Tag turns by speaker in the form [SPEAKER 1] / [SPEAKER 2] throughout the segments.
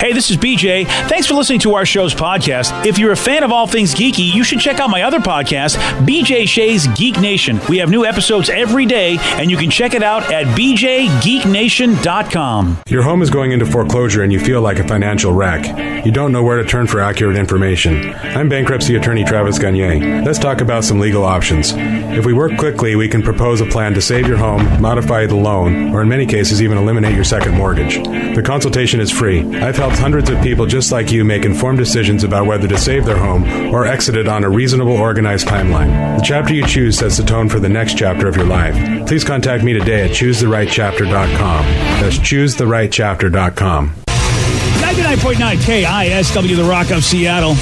[SPEAKER 1] Hey, this is BJ. Thanks for listening to our show's podcast. If you're a fan of all things geeky, you should check out my other podcast, BJ Shea's Geek Nation. We have new episodes every day, and you can check it out at bjgeeknation.com.
[SPEAKER 2] Your home is going into foreclosure and you feel like a financial wreck. You don't know where to turn for accurate information. I'm bankruptcy attorney Travis Gagne. Let's talk about some legal options. If we work quickly, we can propose a plan to save your home, modify the loan, or in many cases even eliminate your second mortgage. The consultation is free. I've helped hundreds of people just like you make informed decisions about whether to save their home or exit it on a reasonable, organized timeline. The chapter you choose sets the tone for the next chapter of your life. Please contact me today at choosetherightchapter.com. That's choosetherightchapter.com.
[SPEAKER 1] 99.9 KISW, the Rock of Seattle.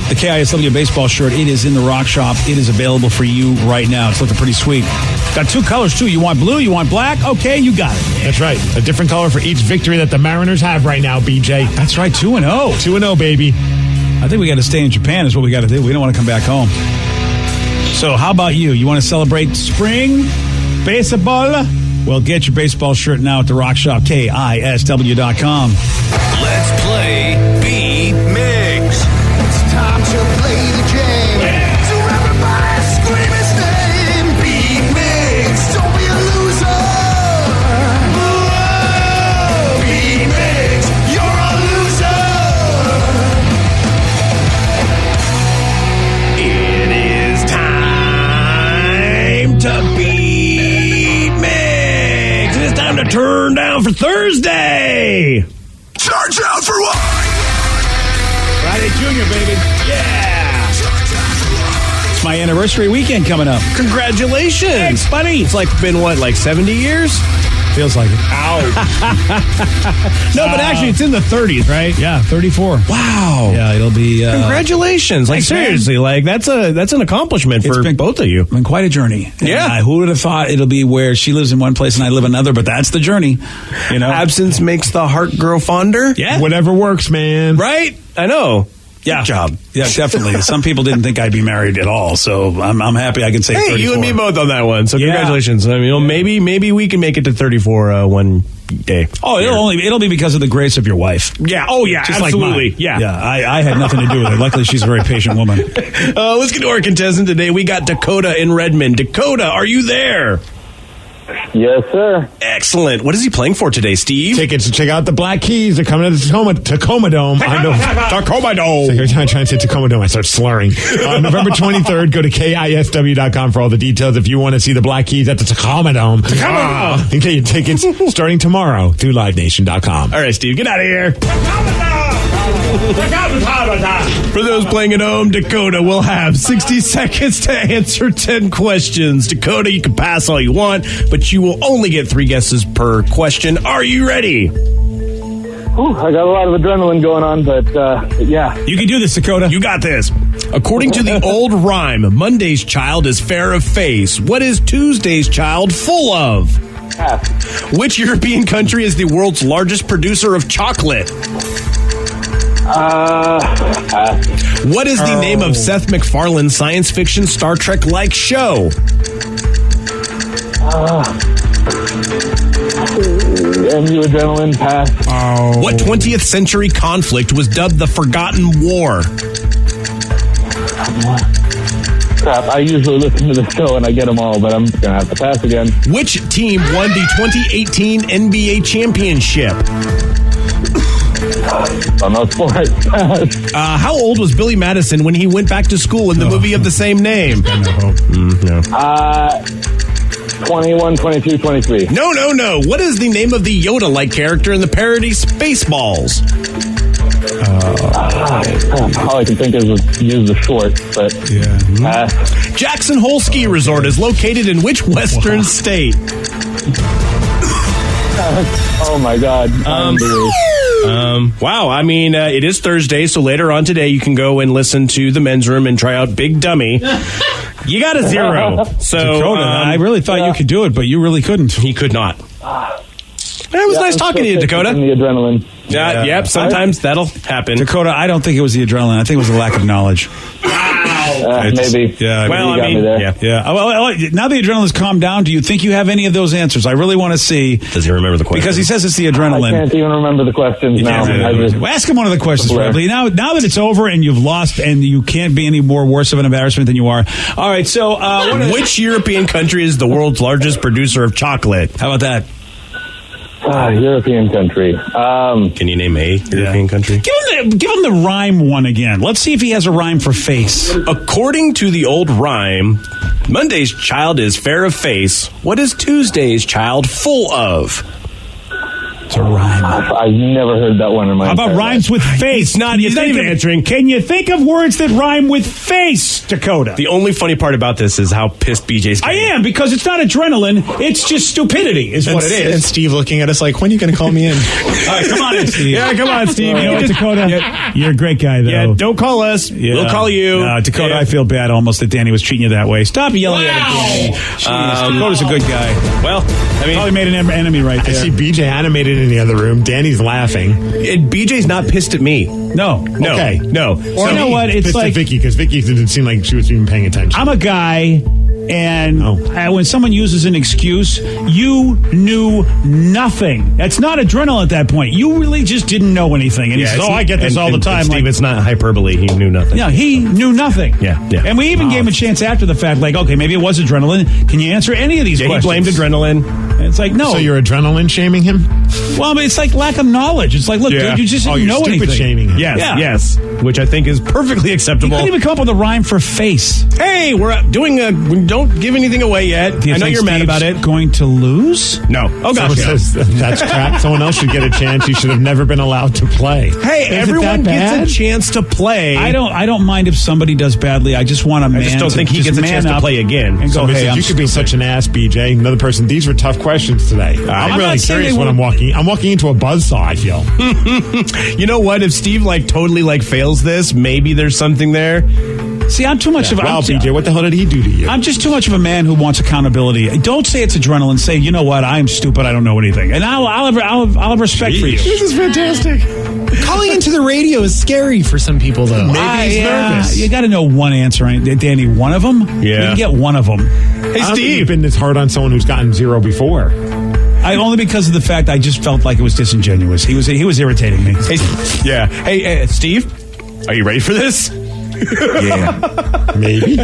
[SPEAKER 1] The KISW baseball shirt, it is in the Rock Shop. It is available for you right now. It's looking pretty sweet. Got two colors, too. You want blue, you want black? Okay, you got it.
[SPEAKER 3] That's right. A different color for each victory that the Mariners have right now, BJ.
[SPEAKER 1] That's right, 2-0.
[SPEAKER 3] 2-0, baby.
[SPEAKER 1] I think we got to stay in Japan is what we got to do. We don't want to come back home. So how about you? You want to celebrate spring baseball? Well, get your baseball shirt now at the Rock Shop, KISW.com.
[SPEAKER 4] Let's play B-Mix. It's time to play the game. Yeah. So everybody scream his name. B-Mix. Don't be a loser. Whoa. B-Mix. You're a loser. It is time to B-Mix. It's time to turn down for Thursday. Charge out for what?
[SPEAKER 1] Friday Junior, baby. Yeah. It's my anniversary weekend coming up.
[SPEAKER 5] Congratulations.
[SPEAKER 1] Thanks, buddy.
[SPEAKER 5] It's been 70 years?
[SPEAKER 1] Feels like it.
[SPEAKER 5] Ow.
[SPEAKER 1] No, but actually it's in the 30s, right? Yeah, 34.
[SPEAKER 5] Wow.
[SPEAKER 1] Yeah, it'll be...
[SPEAKER 5] Congratulations.
[SPEAKER 1] Thanks,
[SPEAKER 5] Seriously, that's an accomplishment for both of you.
[SPEAKER 1] It's been quite a journey.
[SPEAKER 5] Yeah.
[SPEAKER 1] Who would have thought it'll be where she lives in one place and I live another, but that's the journey. You know?
[SPEAKER 5] Absence makes the heart grow fonder.
[SPEAKER 1] Yeah.
[SPEAKER 3] Whatever works, man.
[SPEAKER 5] Right? I know.
[SPEAKER 1] Yeah.
[SPEAKER 5] Good job.
[SPEAKER 1] Yeah, definitely. Some people didn't think I'd be married at all, so I'm happy I can say 34.
[SPEAKER 5] Hey, you and me both on that one. So
[SPEAKER 1] Yeah.
[SPEAKER 5] congratulations. I mean, maybe we can make it to 34 one day.
[SPEAKER 1] Oh, it'll be because of the grace of your wife.
[SPEAKER 5] Yeah. Oh, yeah.
[SPEAKER 1] Just
[SPEAKER 5] absolutely.
[SPEAKER 1] Like mine. Yeah. I had nothing to do with it. Luckily, she's a very patient woman.
[SPEAKER 5] Let's get to our contestant today. We got Dakota in Redmond. Dakota, are you there?
[SPEAKER 6] Yes, sir.
[SPEAKER 5] Excellent. What is he playing for today, Steve?
[SPEAKER 3] Tickets to check out the Black Keys. They're coming to the Tacoma Dome.
[SPEAKER 5] Tacoma Dome.
[SPEAKER 3] So every time I try to say Tacoma Dome, I start slurring. November 23rd, go to KISW.com for all the details if you want to see the Black Keys at the Tacoma Dome. And get your tickets starting tomorrow through LiveNation.com.
[SPEAKER 5] All right, Steve, get out of here. For those playing at home, Dakota will have 60 seconds to answer 10 questions. Dakota, you can pass all you want, but you will only get 3 guesses per question. Are you ready?
[SPEAKER 6] Ooh, I got a lot of adrenaline going on, but yeah.
[SPEAKER 1] You can do this, Dakota.
[SPEAKER 5] You got this. According to the old rhyme, Monday's child is fair of face. What is Tuesday's child full of?
[SPEAKER 6] Pass.
[SPEAKER 5] Which European country is the world's largest producer of chocolate?
[SPEAKER 6] Pass.
[SPEAKER 5] What is the name of Seth MacFarlane's science fiction Star Trek-like show?
[SPEAKER 6] MU adrenaline, pass.
[SPEAKER 5] What 20th century conflict was dubbed the Forgotten War?
[SPEAKER 6] Crap, I usually listen to the show and I get them all, but I'm going to have to pass again.
[SPEAKER 5] Which team won the 2018 NBA championship?
[SPEAKER 6] Oh, no sport.
[SPEAKER 5] How old was Billy Madison when he went back to school in the movie of the same name?
[SPEAKER 3] No.
[SPEAKER 6] 21, 22, 23.
[SPEAKER 5] No. What is the name of the Yoda-like character in the parody Spaceballs?
[SPEAKER 6] All I can think is use the short, but pass.
[SPEAKER 5] Jackson Hole Ski Resort is located in which western state?
[SPEAKER 6] Oh, my God.
[SPEAKER 5] Wow. I mean, it is Thursday, so later on today you can go and listen to the men's room and try out Big Dummy. You got a 0. So
[SPEAKER 1] Dakota, I really thought you could do it, but you really couldn't.
[SPEAKER 5] He could not. It was nice talking to you, Dakota.
[SPEAKER 6] The adrenaline.
[SPEAKER 5] Yep, sometimes that'll happen.
[SPEAKER 1] Dakota, I don't think it was the adrenaline. I think it was the lack of knowledge.
[SPEAKER 5] Wow.
[SPEAKER 6] Maybe.
[SPEAKER 1] Yeah.
[SPEAKER 5] Well,
[SPEAKER 6] You got me there.
[SPEAKER 1] Yeah. Well, now the adrenaline's calmed down, do you think you have any of those answers? I really want to see.
[SPEAKER 5] Does he remember the question?
[SPEAKER 1] Because he says it's the
[SPEAKER 6] I
[SPEAKER 1] adrenaline.
[SPEAKER 6] can't even remember the questions now.
[SPEAKER 1] Well, ask him one of the questions,
[SPEAKER 6] Blur.
[SPEAKER 1] Bradley. Now that it's over and you've lost and you can't be any more worse of an embarrassment than you are. All right, so
[SPEAKER 5] which European country is the world's largest producer of chocolate?
[SPEAKER 1] how about that?
[SPEAKER 6] European country.
[SPEAKER 5] Can you name a European country?
[SPEAKER 1] Give him the rhyme one again. Let's see if he has a rhyme for face.
[SPEAKER 5] According to the old rhyme, Monday's child is fair of face. What is Tuesday's child full of?
[SPEAKER 1] It's a rhyme.
[SPEAKER 6] I've never heard that one in my
[SPEAKER 1] How about
[SPEAKER 6] entire
[SPEAKER 1] rhymes with face?
[SPEAKER 5] He's not even answering.
[SPEAKER 1] Can you think of words that rhyme with face, Dakota?
[SPEAKER 5] The only funny part about this is how pissed BJ's
[SPEAKER 1] I
[SPEAKER 5] getting.
[SPEAKER 1] am, because it's not adrenaline. It's just stupidity is what it
[SPEAKER 7] And
[SPEAKER 1] is.
[SPEAKER 7] Steve looking at us like, when are you going to call me in?
[SPEAKER 1] All right, come on in, Steve.
[SPEAKER 5] Yeah, come on, Steve.
[SPEAKER 1] You know what, Dakota? You're a great guy, though.
[SPEAKER 5] Yeah, don't call us.
[SPEAKER 1] Yeah.
[SPEAKER 5] We'll call you.
[SPEAKER 1] Dakota,
[SPEAKER 5] Yeah.
[SPEAKER 1] I feel bad almost that Danny was treating you that way. Stop yelling at him, Danny. Jeez, Dakota's a good guy.
[SPEAKER 5] Well, I mean,
[SPEAKER 1] Probably made an enemy right
[SPEAKER 3] I
[SPEAKER 1] there.
[SPEAKER 3] see BJ animated in the other room. Danny's laughing.
[SPEAKER 5] BJ's not pissed at me.
[SPEAKER 1] No.
[SPEAKER 3] Okay.
[SPEAKER 5] No.
[SPEAKER 1] Or you know what? It's
[SPEAKER 3] Pissed
[SPEAKER 1] like
[SPEAKER 3] at Vicky because Vicky didn't seem like she was even paying attention.
[SPEAKER 1] I'm a guy, and when someone uses an excuse, you knew nothing. That's not adrenaline at that point. You really just didn't know anything. And he says, I get this all the time.
[SPEAKER 5] Steve,
[SPEAKER 1] Like,
[SPEAKER 5] it's not hyperbole. He knew nothing.
[SPEAKER 1] yeah, he knew nothing.
[SPEAKER 5] Yeah.
[SPEAKER 1] And we even gave him a chance after the fact, like, okay, maybe it was adrenaline. Can you answer any of these
[SPEAKER 5] He
[SPEAKER 1] questions?
[SPEAKER 5] blamed adrenaline.
[SPEAKER 1] And it's like, no.
[SPEAKER 3] So you're adrenaline shaming him?
[SPEAKER 1] Well, I mean, it's like lack of knowledge. It's like, look, dude, you just didn't
[SPEAKER 3] you're
[SPEAKER 1] know
[SPEAKER 3] stupid
[SPEAKER 1] anything.
[SPEAKER 3] shaming him.
[SPEAKER 5] Yes,
[SPEAKER 1] Yeah.
[SPEAKER 5] yes. Which I think is perfectly
[SPEAKER 1] You
[SPEAKER 5] acceptable.
[SPEAKER 1] couldn't even come up with a rhyme for face.
[SPEAKER 5] Hey, we're doing we don't give anything away yet.
[SPEAKER 1] Do you
[SPEAKER 5] I know
[SPEAKER 1] think
[SPEAKER 5] you're mad
[SPEAKER 1] Steve's
[SPEAKER 5] about it.
[SPEAKER 1] going to lose?
[SPEAKER 5] No. Oh, gosh.
[SPEAKER 3] Someone says that's crap. Someone else should get a chance. You should have never been allowed to play.
[SPEAKER 5] Hey,
[SPEAKER 3] Is it
[SPEAKER 5] everyone
[SPEAKER 3] that
[SPEAKER 5] gets
[SPEAKER 3] bad?
[SPEAKER 5] a chance to play.
[SPEAKER 1] I don't mind if somebody does badly. I just want a man.
[SPEAKER 5] I just don't think he
[SPEAKER 1] just
[SPEAKER 5] gets a
[SPEAKER 1] man
[SPEAKER 5] chance to
[SPEAKER 1] up
[SPEAKER 5] play again.
[SPEAKER 1] And go,
[SPEAKER 3] Somebody
[SPEAKER 1] hey,
[SPEAKER 3] says,
[SPEAKER 1] I'm
[SPEAKER 3] you could be
[SPEAKER 1] stupid.
[SPEAKER 3] such an ass, BJ. Another person. These were tough questions today. I'm
[SPEAKER 1] I'm
[SPEAKER 3] really
[SPEAKER 1] not saying
[SPEAKER 3] curious
[SPEAKER 1] they
[SPEAKER 3] when I'm walking. I'm walking into a buzzsaw, I feel.
[SPEAKER 5] You know what? If Steve totally fails this, maybe there's something there.
[SPEAKER 1] See, I'm too much of a.
[SPEAKER 3] Wow,
[SPEAKER 1] I'm,
[SPEAKER 3] BJ, what the hell did he do to you?
[SPEAKER 1] I'm just too much of a man who wants accountability. Don't say it's adrenaline. Say, you know what? I'm stupid. I don't know anything, and I'll have respect for you.
[SPEAKER 7] This is fantastic. Calling into the radio is scary for some people, though.
[SPEAKER 3] Maybe he's nervous.
[SPEAKER 1] You got to know one answer, Danny. One of them.
[SPEAKER 5] Yeah.
[SPEAKER 1] You can get one of them.
[SPEAKER 5] Hey,
[SPEAKER 3] I don't think
[SPEAKER 5] Steve.
[SPEAKER 3] you've been this hard on someone who's gotten zero before.
[SPEAKER 1] Only because of the fact I just felt like it was disingenuous. He was irritating me.
[SPEAKER 5] Hey, yeah. Hey, Steve, are you ready for this?
[SPEAKER 3] Yeah. Maybe.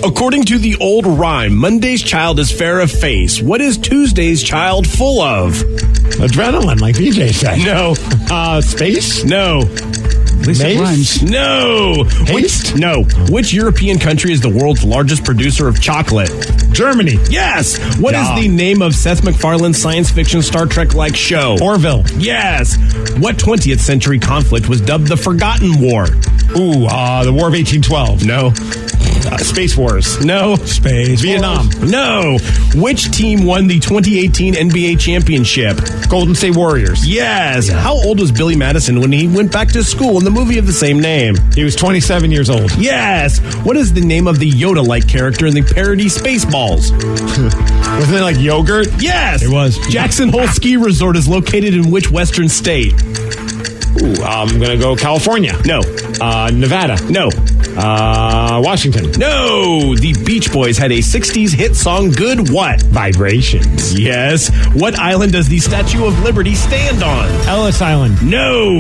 [SPEAKER 5] According to the old rhyme, Monday's child is fair of face. What is Tuesday's child full of?
[SPEAKER 3] Adrenaline, like BJ said.
[SPEAKER 5] No.
[SPEAKER 3] Space?
[SPEAKER 5] No.
[SPEAKER 1] At least it
[SPEAKER 3] Mace?
[SPEAKER 1] rhymes.
[SPEAKER 5] No.
[SPEAKER 3] Haste?
[SPEAKER 5] No. Which European country is the world's largest producer of chocolate?
[SPEAKER 3] Germany.
[SPEAKER 5] Yes. What is
[SPEAKER 3] Yeah.
[SPEAKER 5] the name of Seth MacFarlane's science fiction Star Trek-like show?
[SPEAKER 3] Orville.
[SPEAKER 5] Yes. What 20th century conflict was dubbed the Forgotten War?
[SPEAKER 3] Ooh, the War of 1812.
[SPEAKER 5] No.
[SPEAKER 3] Space Wars.
[SPEAKER 5] No.
[SPEAKER 1] Space.
[SPEAKER 3] Vietnam.
[SPEAKER 5] No. Which team won the 2018 NBA championship?
[SPEAKER 3] Golden State Warriors.
[SPEAKER 5] Yes. How old was Billy Madison when he went back to school in the movie of the same name?
[SPEAKER 3] He was 27 years old.
[SPEAKER 5] Yes. What is the name of the Yoda-like character in the parody Spaceballs?
[SPEAKER 3] Wasn't it like yogurt?
[SPEAKER 5] Yes.
[SPEAKER 1] It was.
[SPEAKER 5] Jackson Hole Ski Resort is located in which western state?
[SPEAKER 3] Ooh, I'm going to go California.
[SPEAKER 5] No.
[SPEAKER 3] Nevada.
[SPEAKER 5] No.
[SPEAKER 3] Washington.
[SPEAKER 5] No. The Beach Boys had a 60s hit song, Good What?
[SPEAKER 3] Vibrations.
[SPEAKER 5] Yes. What island does the Statue of Liberty stand on?
[SPEAKER 3] Ellis Island.
[SPEAKER 5] No.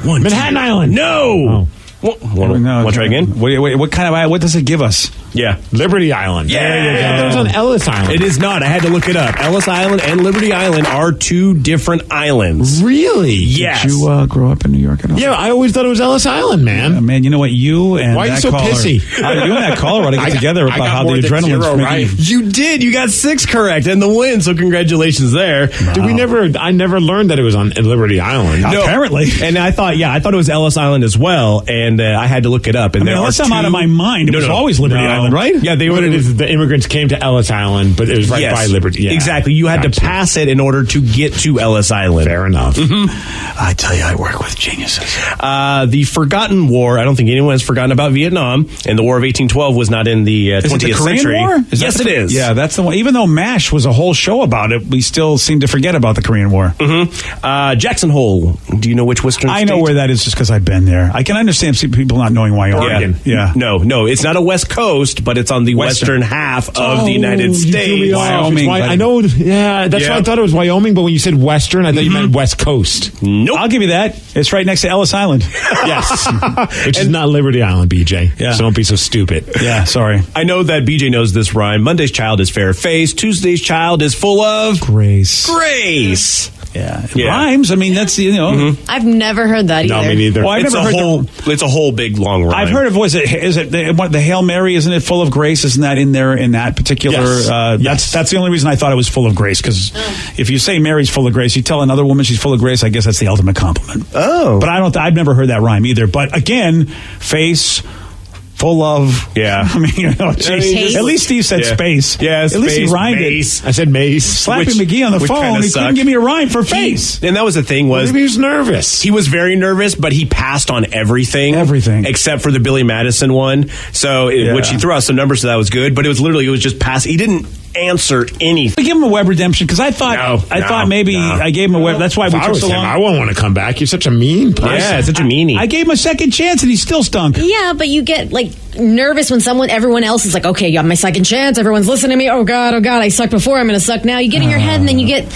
[SPEAKER 3] Manhattan Island.
[SPEAKER 5] No. Want to try again?
[SPEAKER 1] What kind of? What does it give us?
[SPEAKER 5] Yeah.
[SPEAKER 3] Liberty Island.
[SPEAKER 5] Yeah.
[SPEAKER 3] There you go. That was on Ellis Island.
[SPEAKER 5] It is not. I had to look it up. Ellis Island and Liberty Island are two different islands.
[SPEAKER 3] Really?
[SPEAKER 5] Yes.
[SPEAKER 1] Did you grow up in New York at all?
[SPEAKER 3] Yeah, I always thought it was Ellis Island, man.
[SPEAKER 1] Man, you know what? You and
[SPEAKER 3] Why are you
[SPEAKER 1] that
[SPEAKER 3] so
[SPEAKER 1] caller,
[SPEAKER 3] pissy?
[SPEAKER 1] you and that caller ought to get together
[SPEAKER 3] I
[SPEAKER 1] about
[SPEAKER 3] got
[SPEAKER 1] how the
[SPEAKER 3] more than
[SPEAKER 1] adrenaline's
[SPEAKER 3] zero
[SPEAKER 1] making
[SPEAKER 3] right.
[SPEAKER 5] You did. You got 6 correct and the win, so congratulations there.
[SPEAKER 3] I never learned that it was on Liberty Island.
[SPEAKER 5] No.
[SPEAKER 1] Apparently.
[SPEAKER 5] And I thought it was Ellis Island as well, and I had to look it up. And
[SPEAKER 1] I mean,
[SPEAKER 5] there
[SPEAKER 1] unless
[SPEAKER 5] are
[SPEAKER 1] I'm out of my mind, it was always Liberty Island. Island, right?
[SPEAKER 5] Yeah, they
[SPEAKER 3] What
[SPEAKER 5] were.
[SPEAKER 3] it is, the immigrants came to Ellis Island, but it was right by Liberty. Yeah.
[SPEAKER 5] Exactly. You had to
[SPEAKER 3] Gotcha.
[SPEAKER 5] pass it in order to get to Ellis Island.
[SPEAKER 3] Fair enough.
[SPEAKER 1] I tell you, I work with geniuses.
[SPEAKER 5] The Forgotten War. I don't think anyone has forgotten about Vietnam, and the War of 1812 was not not in the 20th
[SPEAKER 1] Is it the Korean
[SPEAKER 5] century.
[SPEAKER 1] War?
[SPEAKER 5] Yes, it is.
[SPEAKER 1] Yeah, that's the one. Even though MASH was a whole show about it, we still seem to forget about the Korean War.
[SPEAKER 5] Mm-hmm. Jackson Hole. Do you know which Western
[SPEAKER 1] I know
[SPEAKER 5] state?
[SPEAKER 1] where that is just because I've been there. I can understand people not knowing Wyoming.
[SPEAKER 5] Yeah. No, it's not a West Coast, but it's on the western half of the United States.
[SPEAKER 1] Wyoming.
[SPEAKER 3] I know. Yeah, that's why I thought it was Wyoming. But when you said Western, I thought you meant West Coast.
[SPEAKER 5] Nope.
[SPEAKER 1] I'll give you that. It's right next to Ellis Island.
[SPEAKER 3] Yes, which is not Liberty Island, BJ.
[SPEAKER 1] Yeah.
[SPEAKER 3] So don't be so stupid.
[SPEAKER 1] Yeah, sorry.
[SPEAKER 5] I know that BJ knows this rhyme. Monday's child is fair faced. Tuesday's child is full of
[SPEAKER 1] Grace.
[SPEAKER 5] grace.
[SPEAKER 1] Yeah, it rhymes. I mean, that's
[SPEAKER 8] I've never heard that either.
[SPEAKER 3] No, me neither.
[SPEAKER 1] Well, I've
[SPEAKER 5] It's
[SPEAKER 1] never heard
[SPEAKER 5] a whole. It's a whole big long rhyme.
[SPEAKER 1] I've heard of is it the Hail Mary? Isn't it full of grace? Isn't that in there in that particular?
[SPEAKER 3] Yes.
[SPEAKER 1] That's the only reason I thought it was full of grace. Because if you say Mary's full of grace, you tell another woman she's full of grace. I guess that's the ultimate compliment.
[SPEAKER 5] Oh,
[SPEAKER 1] But I've never heard that rhyme either. But again, face. Full of,
[SPEAKER 5] Yeah.
[SPEAKER 1] I mean, at least Steve said space.
[SPEAKER 5] Yeah,
[SPEAKER 1] at least he
[SPEAKER 5] space,
[SPEAKER 1] rhymed
[SPEAKER 5] mace.
[SPEAKER 1] it.
[SPEAKER 3] I said Mace.
[SPEAKER 1] Slapping
[SPEAKER 5] Which-
[SPEAKER 1] McGee on the
[SPEAKER 5] which
[SPEAKER 1] phone.
[SPEAKER 5] kinda
[SPEAKER 1] He couldn't
[SPEAKER 5] sucked.
[SPEAKER 1] give me a rhyme for face.
[SPEAKER 5] And that was the thing was
[SPEAKER 3] Maybe he was nervous.
[SPEAKER 5] he was very nervous, but he passed on everything.
[SPEAKER 1] Everything.
[SPEAKER 5] Except for the Billy Madison one. So, which he threw out some numbers, so that was good. But it was just pass. He didn't answer anything.
[SPEAKER 1] We give him a web redemption because I thought maybe I gave him a web. That's why
[SPEAKER 3] If
[SPEAKER 1] we
[SPEAKER 3] I
[SPEAKER 1] took
[SPEAKER 3] was
[SPEAKER 1] so
[SPEAKER 3] him,
[SPEAKER 1] long.
[SPEAKER 3] I wouldn't want to come back. You're such a mean person.
[SPEAKER 5] Yeah, such a meanie.
[SPEAKER 1] I gave him a second chance and he still stunk.
[SPEAKER 8] Yeah, but you get nervous when everyone else is like, okay, you got my second chance. Everyone's listening to me. Oh God, I sucked before. I'm going to suck now. You get in your head and then you get,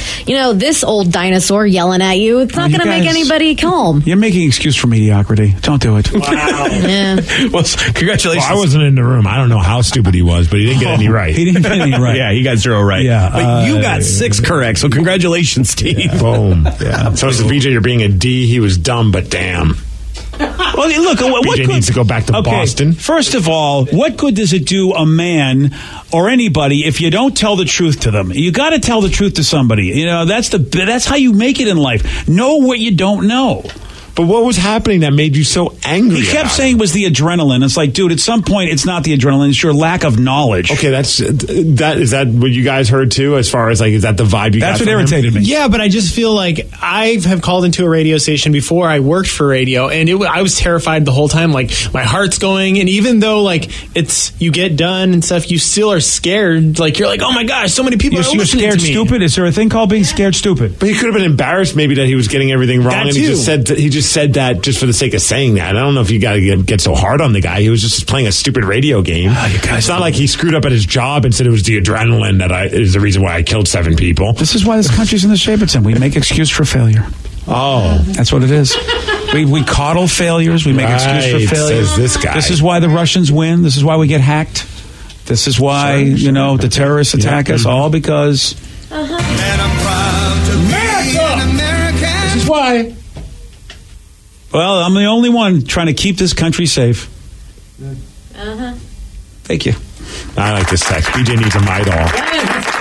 [SPEAKER 8] this old dinosaur yelling at you. It's not
[SPEAKER 1] you
[SPEAKER 8] going to make
[SPEAKER 1] guys-
[SPEAKER 8] anybody calm.
[SPEAKER 1] You're making excuse for mediocrity. Don't do it.
[SPEAKER 8] Yeah.
[SPEAKER 5] Well, congratulations.
[SPEAKER 3] Well, I wasn't in the room. I don't know how stupid he was, but he didn't get any right.
[SPEAKER 1] He didn't get any right.
[SPEAKER 5] Yeah, he got 0 right.
[SPEAKER 1] Yeah,
[SPEAKER 5] But you got 6 correct, so congratulations, Steve.
[SPEAKER 3] Boom. Yeah. So as the BJ, you're being a D. He was dumb, but damn.
[SPEAKER 1] Well, look, what
[SPEAKER 3] BJ
[SPEAKER 1] good,
[SPEAKER 3] needs to go back to Boston.
[SPEAKER 1] First of all, what good does it do a man or anybody if you don't tell the truth to them? You got to tell the truth to somebody. That's how you make it in life. Know what you don't know.
[SPEAKER 3] But what was happening that made you so angry?
[SPEAKER 1] He kept
[SPEAKER 3] about
[SPEAKER 1] saying it was the adrenaline. It's like, dude, at some point, it's not the adrenaline. It's your lack of knowledge.
[SPEAKER 3] Okay, is that what you guys heard too? As far as is that the vibe you got?
[SPEAKER 1] That's what
[SPEAKER 3] from him?
[SPEAKER 1] irritated me.
[SPEAKER 7] Yeah, but I just feel like I have called into a radio station before. I worked for radio, and I was terrified the whole time. Like my heart's going, and even though you get done and stuff, you still are scared. Like you're like, oh my gosh, so many people are
[SPEAKER 1] You're
[SPEAKER 7] listening
[SPEAKER 1] scared
[SPEAKER 7] to me.
[SPEAKER 1] stupid? Is there a thing called being scared stupid?
[SPEAKER 3] But he could have been embarrassed maybe that he was getting everything wrong,
[SPEAKER 7] That
[SPEAKER 3] and
[SPEAKER 7] too.
[SPEAKER 3] he just said that just for the sake of saying that. I don't know if you got to get so hard on the guy. He was just playing a stupid radio game. It's not like he screwed up at his job and said it was the adrenaline that is the reason why I killed 7 people.
[SPEAKER 1] This is why this country's in the shape it's in. We make excuse for failure.
[SPEAKER 3] Oh,
[SPEAKER 1] That's what it is. We coddle failures. We make excuse
[SPEAKER 3] Right,
[SPEAKER 1] for failure.
[SPEAKER 3] says this guy.
[SPEAKER 1] This is why the Russians win. This is why we get hacked. This is why, the terrorists attack us, all because...
[SPEAKER 4] And I'm proud to be an American.
[SPEAKER 1] This is why. Well, I'm the only one trying to keep this country safe. Thank you.
[SPEAKER 3] I like this text. BJ needs a Midol.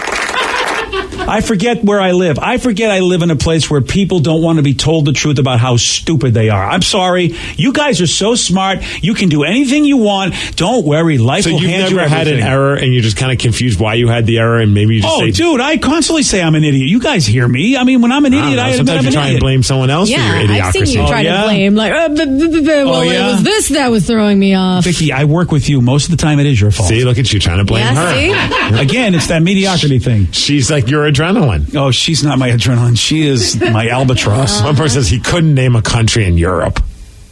[SPEAKER 1] I forget where I live. I forget I live in a place where people don't want to be told the truth about how stupid they are. I'm sorry. You guys are so smart. You can do anything you want. Don't worry. Life
[SPEAKER 3] So
[SPEAKER 1] will
[SPEAKER 3] you've
[SPEAKER 1] hand you
[SPEAKER 3] never had an
[SPEAKER 1] everything.
[SPEAKER 3] error, and you're just kind of confused why you had the error, and maybe you just say,
[SPEAKER 1] Dude, I constantly say I'm an idiot. You guys hear me. I mean, when I'm an
[SPEAKER 3] I don't
[SPEAKER 1] idiot,
[SPEAKER 3] know,
[SPEAKER 1] I admit
[SPEAKER 3] sometimes
[SPEAKER 1] I'm
[SPEAKER 3] you
[SPEAKER 1] an
[SPEAKER 3] try and
[SPEAKER 1] idiot.
[SPEAKER 3] blame someone else for your
[SPEAKER 8] Yeah, I've seen
[SPEAKER 3] idiocracy.
[SPEAKER 8] you try
[SPEAKER 1] yeah?
[SPEAKER 8] to blame.
[SPEAKER 1] yeah?
[SPEAKER 8] It was this that was throwing me off.
[SPEAKER 1] Vicky, I work with you. Most of the time, it is your fault.
[SPEAKER 3] See, look at you trying to blame
[SPEAKER 8] Yeah,
[SPEAKER 3] her.
[SPEAKER 8] see?
[SPEAKER 1] Again, it's that mediocrity thing.
[SPEAKER 3] She's like your adrenaline.
[SPEAKER 1] Oh, she's not my adrenaline. She is my albatross.
[SPEAKER 3] One person says he couldn't name a country in Europe.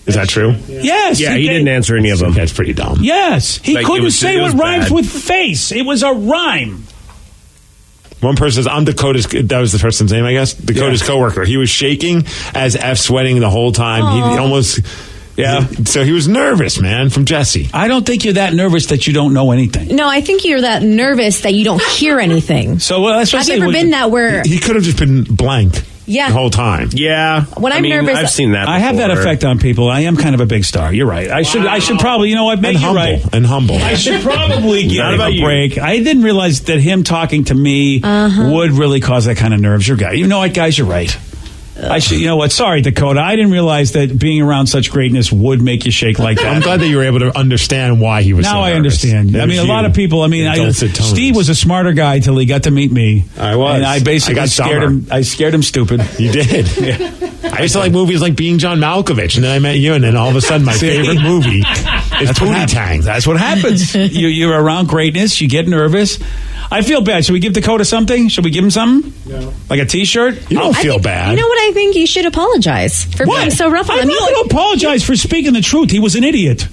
[SPEAKER 3] Is that true?
[SPEAKER 1] Yes.
[SPEAKER 5] Yeah, he didn't answer any of them.
[SPEAKER 3] That's pretty dumb.
[SPEAKER 1] Yes. He
[SPEAKER 5] Like, it
[SPEAKER 1] couldn't
[SPEAKER 5] was-
[SPEAKER 1] say
[SPEAKER 5] it
[SPEAKER 1] what
[SPEAKER 5] was
[SPEAKER 1] rhymes
[SPEAKER 5] bad.
[SPEAKER 1] with face. It was a rhyme.
[SPEAKER 3] One person says, I'm Dakota's, that was the person's name, I guess, Dakota's coworker. He was shaking as F sweating the whole time. He almost, so he was nervous, man, from Jesse.
[SPEAKER 1] I don't think you're that nervous that you don't know anything.
[SPEAKER 8] No, I think you're that nervous that you don't hear anything.
[SPEAKER 1] So that's what I
[SPEAKER 8] Have
[SPEAKER 1] say.
[SPEAKER 8] you ever been that where?
[SPEAKER 3] He could have just been blank
[SPEAKER 8] Yeah.
[SPEAKER 3] the whole time.
[SPEAKER 5] Yeah.
[SPEAKER 8] When I'm nervous-
[SPEAKER 5] I've seen that
[SPEAKER 1] I have that
[SPEAKER 5] before.
[SPEAKER 1] effect on people. I am kind of a big star. You're right. I should probably, you know what, make
[SPEAKER 3] And
[SPEAKER 1] you
[SPEAKER 3] humble.
[SPEAKER 1] right.
[SPEAKER 3] And humble.
[SPEAKER 1] I should probably give
[SPEAKER 5] Not
[SPEAKER 1] him
[SPEAKER 5] about
[SPEAKER 1] a
[SPEAKER 5] you.
[SPEAKER 1] break. I didn't realize that him talking to me would really cause that kind of nerves. You're guy. You know what, guys? You're right. You know what? Sorry, Dakota. I didn't realize that being around such greatness would make you shake like that.
[SPEAKER 3] I'm glad that you were able to understand why he was
[SPEAKER 1] now
[SPEAKER 3] so
[SPEAKER 1] I
[SPEAKER 3] nervous.
[SPEAKER 1] understand. I mean, a lot of people, Steve was a smarter guy till he got to meet me.
[SPEAKER 3] I was.
[SPEAKER 1] And I basically
[SPEAKER 3] got
[SPEAKER 1] scared
[SPEAKER 3] dumber.
[SPEAKER 1] him. I scared him stupid.
[SPEAKER 3] You did.
[SPEAKER 1] Yeah.
[SPEAKER 3] I used to like movies like Being John Malkovich, and then I met you, and then all of a sudden my favorite movie is Pootie Tang.
[SPEAKER 1] That's what happens. You're around greatness. You get nervous. I feel bad. Should we give Dakota something? Should we give him something? No. Like a T-shirt?
[SPEAKER 3] You don't feel bad.
[SPEAKER 8] You know what? I think you should apologize for being so rough on him.
[SPEAKER 1] I'm not going to apologize for speaking the truth. He was an idiot.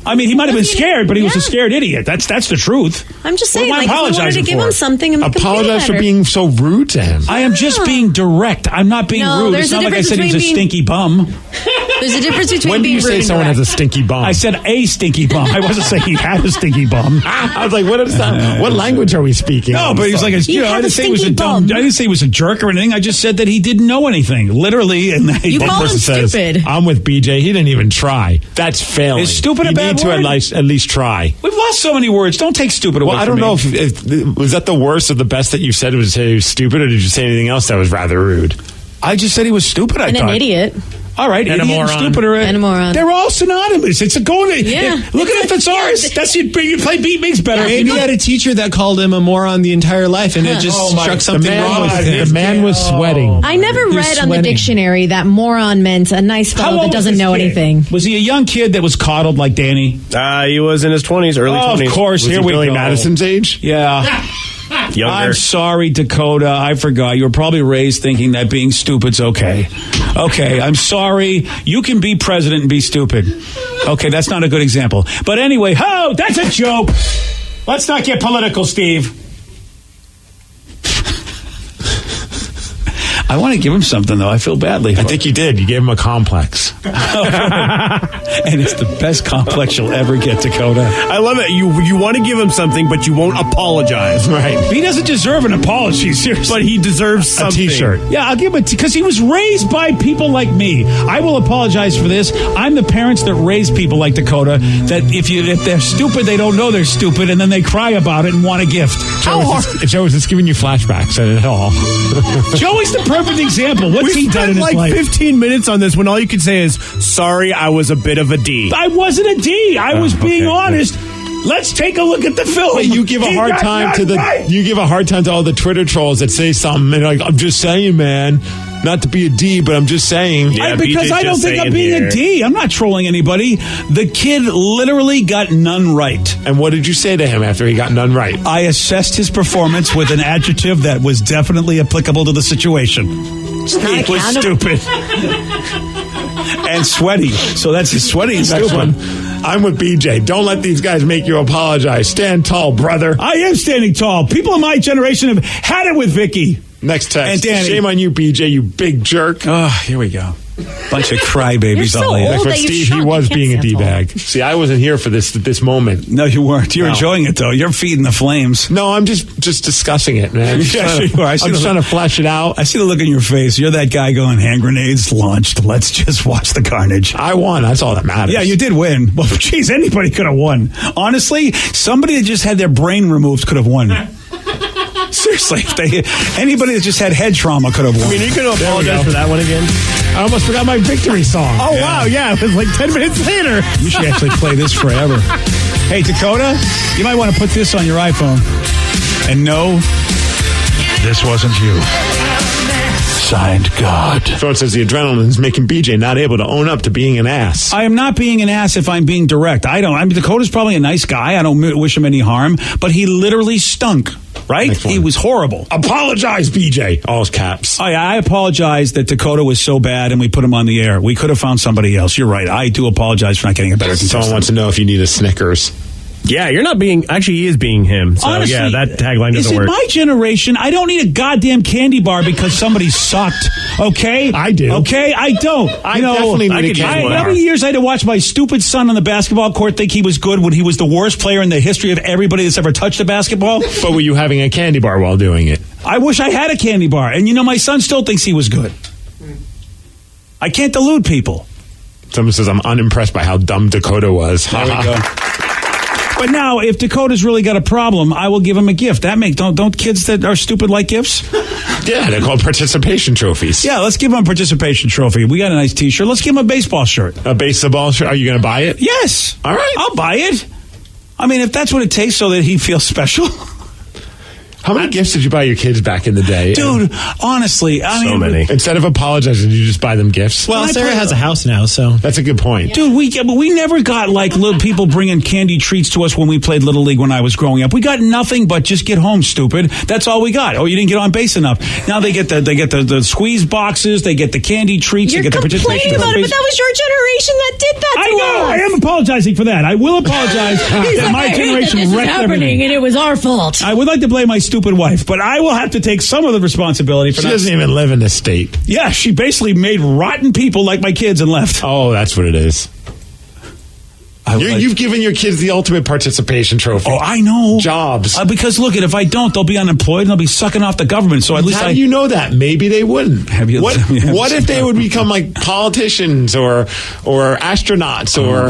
[SPEAKER 1] I mean, he might have been scared, but he was a scared idiot. That's the truth.
[SPEAKER 8] I'm just saying,
[SPEAKER 1] What am I
[SPEAKER 8] like, if you wanted to
[SPEAKER 1] apologizing
[SPEAKER 8] give
[SPEAKER 1] for?
[SPEAKER 8] him something and make him feel
[SPEAKER 3] Apologize for
[SPEAKER 8] better.
[SPEAKER 3] being so rude to him.
[SPEAKER 1] I am just being direct. I'm not being
[SPEAKER 8] No,
[SPEAKER 1] rude.
[SPEAKER 8] there's
[SPEAKER 1] It's
[SPEAKER 8] a
[SPEAKER 1] not like I
[SPEAKER 8] difference
[SPEAKER 1] said he was a
[SPEAKER 8] between
[SPEAKER 1] stinky bum.
[SPEAKER 8] There's a difference between
[SPEAKER 3] When do
[SPEAKER 8] being
[SPEAKER 3] you
[SPEAKER 8] rude
[SPEAKER 3] say
[SPEAKER 8] and
[SPEAKER 3] someone
[SPEAKER 8] direct.
[SPEAKER 3] has a stinky bum?
[SPEAKER 1] I said a stinky bum. I wasn't saying he had a stinky bum.
[SPEAKER 3] I was like, what is that? What language are we speaking?
[SPEAKER 1] No, but he was like,
[SPEAKER 8] You
[SPEAKER 1] I
[SPEAKER 8] have
[SPEAKER 1] didn't
[SPEAKER 8] a
[SPEAKER 1] say he was a
[SPEAKER 8] stinky
[SPEAKER 1] dumb.
[SPEAKER 8] bum.
[SPEAKER 1] I didn't say he was a jerk or anything. I just said that he didn't know anything, literally. And
[SPEAKER 8] You
[SPEAKER 3] One
[SPEAKER 8] called him
[SPEAKER 3] person says,
[SPEAKER 8] stupid.
[SPEAKER 3] I'm with BJ. He didn't even try. That's failing.
[SPEAKER 1] Is stupid a
[SPEAKER 3] you
[SPEAKER 1] bad
[SPEAKER 3] need to
[SPEAKER 1] word?
[SPEAKER 3] at least try.
[SPEAKER 1] we've lost so many words. Don't take stupid away
[SPEAKER 3] Well, I
[SPEAKER 1] from
[SPEAKER 3] don't
[SPEAKER 1] me.
[SPEAKER 3] know if was that the worst or the best that you said was say he was stupid, or did you say anything else that was rather rude?
[SPEAKER 1] I just said he was stupid. I
[SPEAKER 8] And
[SPEAKER 1] thought.
[SPEAKER 8] an idiot.
[SPEAKER 1] All right,
[SPEAKER 7] And a
[SPEAKER 1] idiot and
[SPEAKER 7] moron.
[SPEAKER 1] stupid are
[SPEAKER 8] And a moron.
[SPEAKER 1] They're all synonymous. It's a going.
[SPEAKER 8] Yeah.
[SPEAKER 1] Look at the thesaurus. That's you play beat makes better.
[SPEAKER 7] Maybe he had a teacher that called him a moron the entire life, and it just struck something wrong with him.
[SPEAKER 3] The man was sweating.
[SPEAKER 8] I never
[SPEAKER 7] He was
[SPEAKER 8] read on the
[SPEAKER 7] sweating.
[SPEAKER 8] dictionary that moron meant a nice
[SPEAKER 1] How
[SPEAKER 8] fellow
[SPEAKER 1] old
[SPEAKER 8] that
[SPEAKER 1] was
[SPEAKER 8] doesn't
[SPEAKER 1] this
[SPEAKER 8] know
[SPEAKER 1] kid?
[SPEAKER 8] anything.
[SPEAKER 1] Was he a young kid that was coddled like Danny?
[SPEAKER 5] He was in his 20s, early
[SPEAKER 1] Oh,
[SPEAKER 5] 20s.
[SPEAKER 1] of course.
[SPEAKER 3] Was
[SPEAKER 1] Here
[SPEAKER 3] he
[SPEAKER 1] we
[SPEAKER 3] Billy
[SPEAKER 1] go.
[SPEAKER 3] Madison's age?
[SPEAKER 1] Yeah.
[SPEAKER 5] Younger.
[SPEAKER 1] I'm sorry, Dakota. I forgot. You were probably raised thinking that being stupid's okay. Okay, I'm sorry. You can be president and be stupid. Okay, that's not a good example. But anyway, that's a joke. Let's not get political, Steve. I want to give him something, though. I feel badly.
[SPEAKER 3] I think you did. You gave him a complex.
[SPEAKER 1] And it's the best complex you'll ever get, Dakota.
[SPEAKER 5] I love it. You want to give him something, but you won't apologize.
[SPEAKER 3] Right.
[SPEAKER 1] He doesn't deserve an apology, seriously.
[SPEAKER 5] But he deserves
[SPEAKER 3] A
[SPEAKER 5] something.
[SPEAKER 3] T-shirt.
[SPEAKER 1] Yeah, I'll give him because he was raised by people like me. I will apologize for this. I'm the parents that raise people like Dakota. That if they're stupid, they don't know they're stupid, and then they cry about it and want a gift.
[SPEAKER 3] Joe, is this giving you flashbacks at all?
[SPEAKER 1] Joey's the perfect example. What's he
[SPEAKER 5] We
[SPEAKER 1] done in
[SPEAKER 5] spent
[SPEAKER 1] his
[SPEAKER 5] like
[SPEAKER 1] life?
[SPEAKER 5] 15 minutes on this when all you could say is, sorry, I was a bit of a D.
[SPEAKER 1] I wasn't a D. I was being honest. Let's take a look at the film.
[SPEAKER 3] But you give a
[SPEAKER 1] He
[SPEAKER 3] hard
[SPEAKER 1] got
[SPEAKER 3] time
[SPEAKER 1] none
[SPEAKER 3] to the
[SPEAKER 1] right.
[SPEAKER 3] you give a hard time to all the Twitter trolls that say something and like, I'm just saying, man, not to be a D, but I'm just saying.
[SPEAKER 5] Yeah,
[SPEAKER 1] because
[SPEAKER 5] BJ's
[SPEAKER 1] I don't
[SPEAKER 5] just
[SPEAKER 1] think I'm
[SPEAKER 5] saying
[SPEAKER 1] being
[SPEAKER 5] here.
[SPEAKER 1] a D. I'm not trolling anybody. The kid literally got none right.
[SPEAKER 3] And what did you say to him after he got none right?
[SPEAKER 1] I assessed his performance with an adjective that was definitely applicable to the situation. He was stupid. And sweaty. So that's his sweaty and
[SPEAKER 3] Next
[SPEAKER 1] stupid.
[SPEAKER 3] one. I'm with BJ. Don't let these guys make you apologize. Stand tall, brother.
[SPEAKER 1] I am standing tall. People in my generation have had it with Vicky.
[SPEAKER 3] Next text.
[SPEAKER 1] And Danny.
[SPEAKER 3] Shame on you, BJ, you big jerk.
[SPEAKER 1] Oh, here we go. Bunch of crybabies.
[SPEAKER 8] You're so
[SPEAKER 1] all later.
[SPEAKER 8] old.
[SPEAKER 3] But
[SPEAKER 8] that you
[SPEAKER 3] Steve, he
[SPEAKER 8] shrunk.
[SPEAKER 3] was
[SPEAKER 8] You can't
[SPEAKER 3] being a
[SPEAKER 8] stand tall.
[SPEAKER 3] D-bag. See, I wasn't here for this moment.
[SPEAKER 1] No, you weren't. You're
[SPEAKER 3] No.
[SPEAKER 1] enjoying it, though. You're feeding the flames.
[SPEAKER 3] No, I'm just discussing it, man. I'm just
[SPEAKER 1] Yeah,
[SPEAKER 3] trying
[SPEAKER 1] sure you are. I see
[SPEAKER 3] I'm just
[SPEAKER 1] the-
[SPEAKER 3] trying to flesh it out.
[SPEAKER 1] I see the look in your face. You're that guy going, hand grenades launched. Let's just watch the carnage.
[SPEAKER 3] I won. That's all that matters.
[SPEAKER 1] Yeah, you did win. Well, geez, anybody could have won. Honestly, somebody that just had their brain removed could have won. Seriously, anybody that just had head trauma could have won.
[SPEAKER 5] I mean, are you going to apologize for that one again?
[SPEAKER 3] I almost forgot my victory song.
[SPEAKER 5] Oh, wow. Yeah, it was like 10 minutes later.
[SPEAKER 1] You should actually play this forever. Hey, Dakota, you might want to put this on your iPhone. And no, this wasn't you. Signed, God.
[SPEAKER 3] Phone says the adrenaline's making BJ not able to own up to being an ass.
[SPEAKER 1] I am not being an ass if I'm being direct. I mean, Dakota's probably a nice guy. I don't wish him any harm. But he literally stunk, right?
[SPEAKER 3] Next one.
[SPEAKER 1] He was horrible.
[SPEAKER 3] Apologize, BJ. All caps.
[SPEAKER 1] Oh, yeah, I apologize that Dakota was so bad and we put him on the air. We could have found somebody else. You're right. I do apologize for not getting a better
[SPEAKER 3] Someone
[SPEAKER 1] contestant.
[SPEAKER 3] wants to know if you need a Snickers.
[SPEAKER 5] Yeah, you're not being... Actually, he is being him. So,
[SPEAKER 1] Honestly,
[SPEAKER 5] yeah, that tagline
[SPEAKER 1] is
[SPEAKER 5] doesn't
[SPEAKER 1] it
[SPEAKER 5] work.
[SPEAKER 1] my generation? I don't need a goddamn candy bar because somebody sucked. Okay,
[SPEAKER 3] I do.
[SPEAKER 1] Okay, I don't.
[SPEAKER 3] I definitely need a candy bar.
[SPEAKER 1] How many years I had to watch my stupid son on the basketball court think he was good when he was the worst player in the history of everybody that's ever touched a basketball?
[SPEAKER 3] But were you having a candy bar while doing it?
[SPEAKER 1] I wish I had a candy bar. And my son still thinks he was good. I can't delude people.
[SPEAKER 3] Someone says, I'm unimpressed by how dumb Dakota was.
[SPEAKER 1] There we go. But now, if Dakota's really got a problem, I will give him a gift. Don't kids that are stupid like gifts?
[SPEAKER 3] Yeah, they're called participation trophies.
[SPEAKER 1] Yeah, let's give him a participation trophy. We got a nice T-shirt. Let's give him a baseball shirt.
[SPEAKER 3] A baseball shirt? Are you going to buy it?
[SPEAKER 1] Yes.
[SPEAKER 3] All right.
[SPEAKER 1] I'll buy it. I mean, if that's what it takes so that he feels special.
[SPEAKER 3] How many gifts did you buy your kids back in the day?
[SPEAKER 1] Dude, honestly, I mean...
[SPEAKER 5] So many.
[SPEAKER 3] Instead of apologizing, did you just buy them gifts?
[SPEAKER 7] Well, Sarah has a house now, so...
[SPEAKER 3] That's a good point.
[SPEAKER 1] Dude, we never got like little people bringing candy treats to us when we played Little League when I was growing up. We got nothing but just get home, stupid. That's all we got. Oh, you didn't get on base enough. Now they get the squeeze boxes, they get the candy treats,
[SPEAKER 8] You're
[SPEAKER 1] they get the
[SPEAKER 8] complaining
[SPEAKER 1] participation
[SPEAKER 8] about it,
[SPEAKER 1] trophies.
[SPEAKER 8] but that was your generation that did that.
[SPEAKER 1] I know. I am apologizing for that. I will apologize that my generation wrecked everything.
[SPEAKER 8] and it was our fault.
[SPEAKER 1] I would like to blame my stupid wife, but I will have to take some of the responsibility for
[SPEAKER 3] She
[SPEAKER 1] that.
[SPEAKER 3] doesn't even live in this state.
[SPEAKER 1] Yeah, she basically made rotten people like my kids and left.
[SPEAKER 3] Oh, that's what it is. You've given your kids the ultimate participation trophy.
[SPEAKER 1] Oh, I know.
[SPEAKER 3] Jobs.
[SPEAKER 1] Because look, if I don't, they'll be unemployed and they'll be sucking off the government. So at least
[SPEAKER 3] How do you know that? Maybe they wouldn't. What if they would become like politicians or astronauts or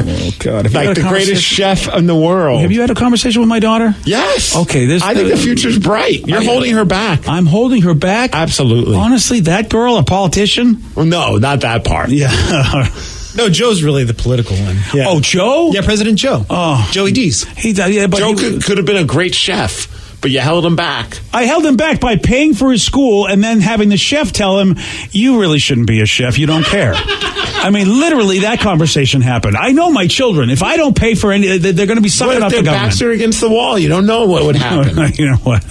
[SPEAKER 3] like the greatest chef in the world?
[SPEAKER 1] Have you had a conversation with my daughter?
[SPEAKER 3] Yes.
[SPEAKER 1] Okay.
[SPEAKER 3] I think the future's bright. You're holding her back.
[SPEAKER 1] I'm holding her back?
[SPEAKER 3] Absolutely.
[SPEAKER 1] Honestly, that girl, a politician?
[SPEAKER 3] Well, no, not that part.
[SPEAKER 1] Yeah.
[SPEAKER 7] No, Joe's really the political one. Yeah.
[SPEAKER 1] Oh, Joe?
[SPEAKER 7] Yeah, President Joe.
[SPEAKER 1] Oh.
[SPEAKER 7] Joey D's.
[SPEAKER 3] Joe could have been a great chef, but you held him back.
[SPEAKER 1] I held him back by paying for his school and then having the chef tell him, you really shouldn't be a chef. You don't care. I mean, literally, that conversation happened. I know my children. If I don't pay for any, they're going to be sucking up the government.
[SPEAKER 3] What if their backs are against the wall? You don't know what would happen.
[SPEAKER 1] You know what?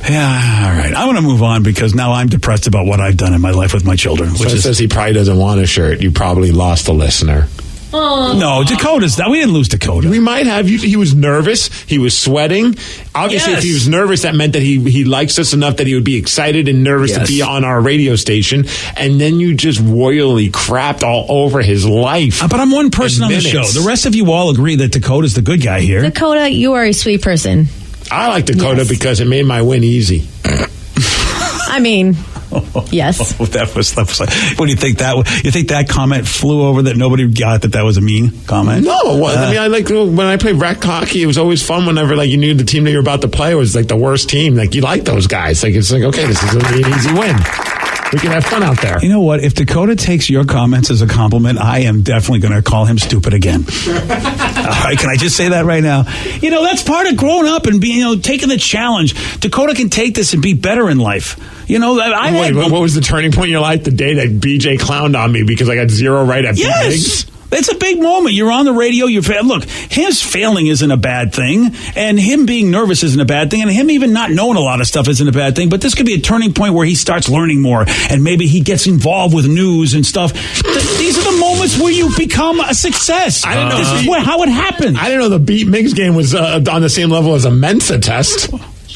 [SPEAKER 1] Yeah, all right. I'm going to move on because now I'm depressed about what I've done in my life with my children.
[SPEAKER 3] Which says he probably doesn't want a shirt. You probably lost a listener.
[SPEAKER 1] No, Dakota's... We didn't lose Dakota.
[SPEAKER 3] We might have. He was nervous. He was sweating. Obviously, if he was nervous, that meant that he likes us enough that he would be excited and nervous to be on our radio station. And then you just royally crapped all over his life.
[SPEAKER 1] But I'm one person on the show. The rest of you all agree that Dakota's the good guy here.
[SPEAKER 8] Dakota, you are a sweet person.
[SPEAKER 3] I like Dakota because it made my win easy.
[SPEAKER 8] I mean, yes.
[SPEAKER 1] That was like, what do you think you think that comment flew over that nobody got that was a mean comment?
[SPEAKER 3] No, it wasn't. I mean, I like when I played rec hockey, it was always fun whenever like you knew the team that you were about to play was like the worst team. Like you like those guys. Like it's like, okay, this is going to be an easy win. We can have fun out there.
[SPEAKER 1] You know what? If Dakota takes your comments as a compliment, I am definitely going to call him stupid again. All right, can I just say that right now? You know, that's part of growing up and being, taking the challenge. Dakota can take this and be better in life. You know,
[SPEAKER 3] what was the turning point in your life? The day that BJ clowned on me because I got 0 right at
[SPEAKER 1] Yes. It's a big moment. You're on the radio. Look, his failing isn't a bad thing, and him being nervous isn't a bad thing, and him even not knowing a lot of stuff isn't a bad thing. But this could be a turning point where he starts learning more, and maybe he gets involved with news and stuff. These are the moments where you become a success. I didn't know this is how it happens.
[SPEAKER 3] I didn't know the Beat Mix game was on the same level as a Mensa test.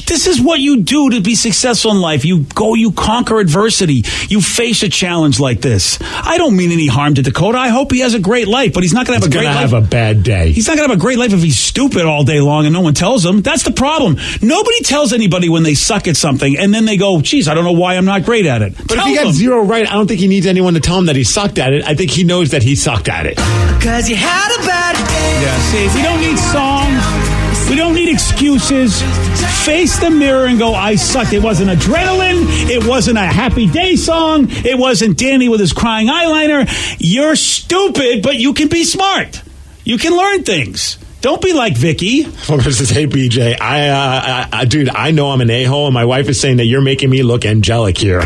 [SPEAKER 1] This is what you do to be successful in life. You conquer adversity. You face a challenge like this. I don't mean any harm to Dakota. I hope he has a great life, but he's not going to have a great life.
[SPEAKER 3] He's going to have a bad day.
[SPEAKER 1] He's not going to have a great life if he's stupid all day long and no one tells him. That's the problem. Nobody tells anybody when they suck at something and then they go, geez, I don't know why I'm not great at it.
[SPEAKER 3] But if he got 0 right, I don't think he needs anyone to tell him that he sucked at it. I think he knows that he sucked at it.
[SPEAKER 4] Cause you had a bad day.
[SPEAKER 1] Yeah, see, we don't need songs. We don't need excuses. Face the mirror and go, I sucked. It wasn't adrenaline. It wasn't a happy day song. It wasn't Danny with his crying eyeliner. You're stupid, but you can be smart. You can learn things. Don't be like Vicky.
[SPEAKER 3] Well, says, hey, BJ, dude, I know I'm an a-hole, and my wife is saying that you're making me look angelic here.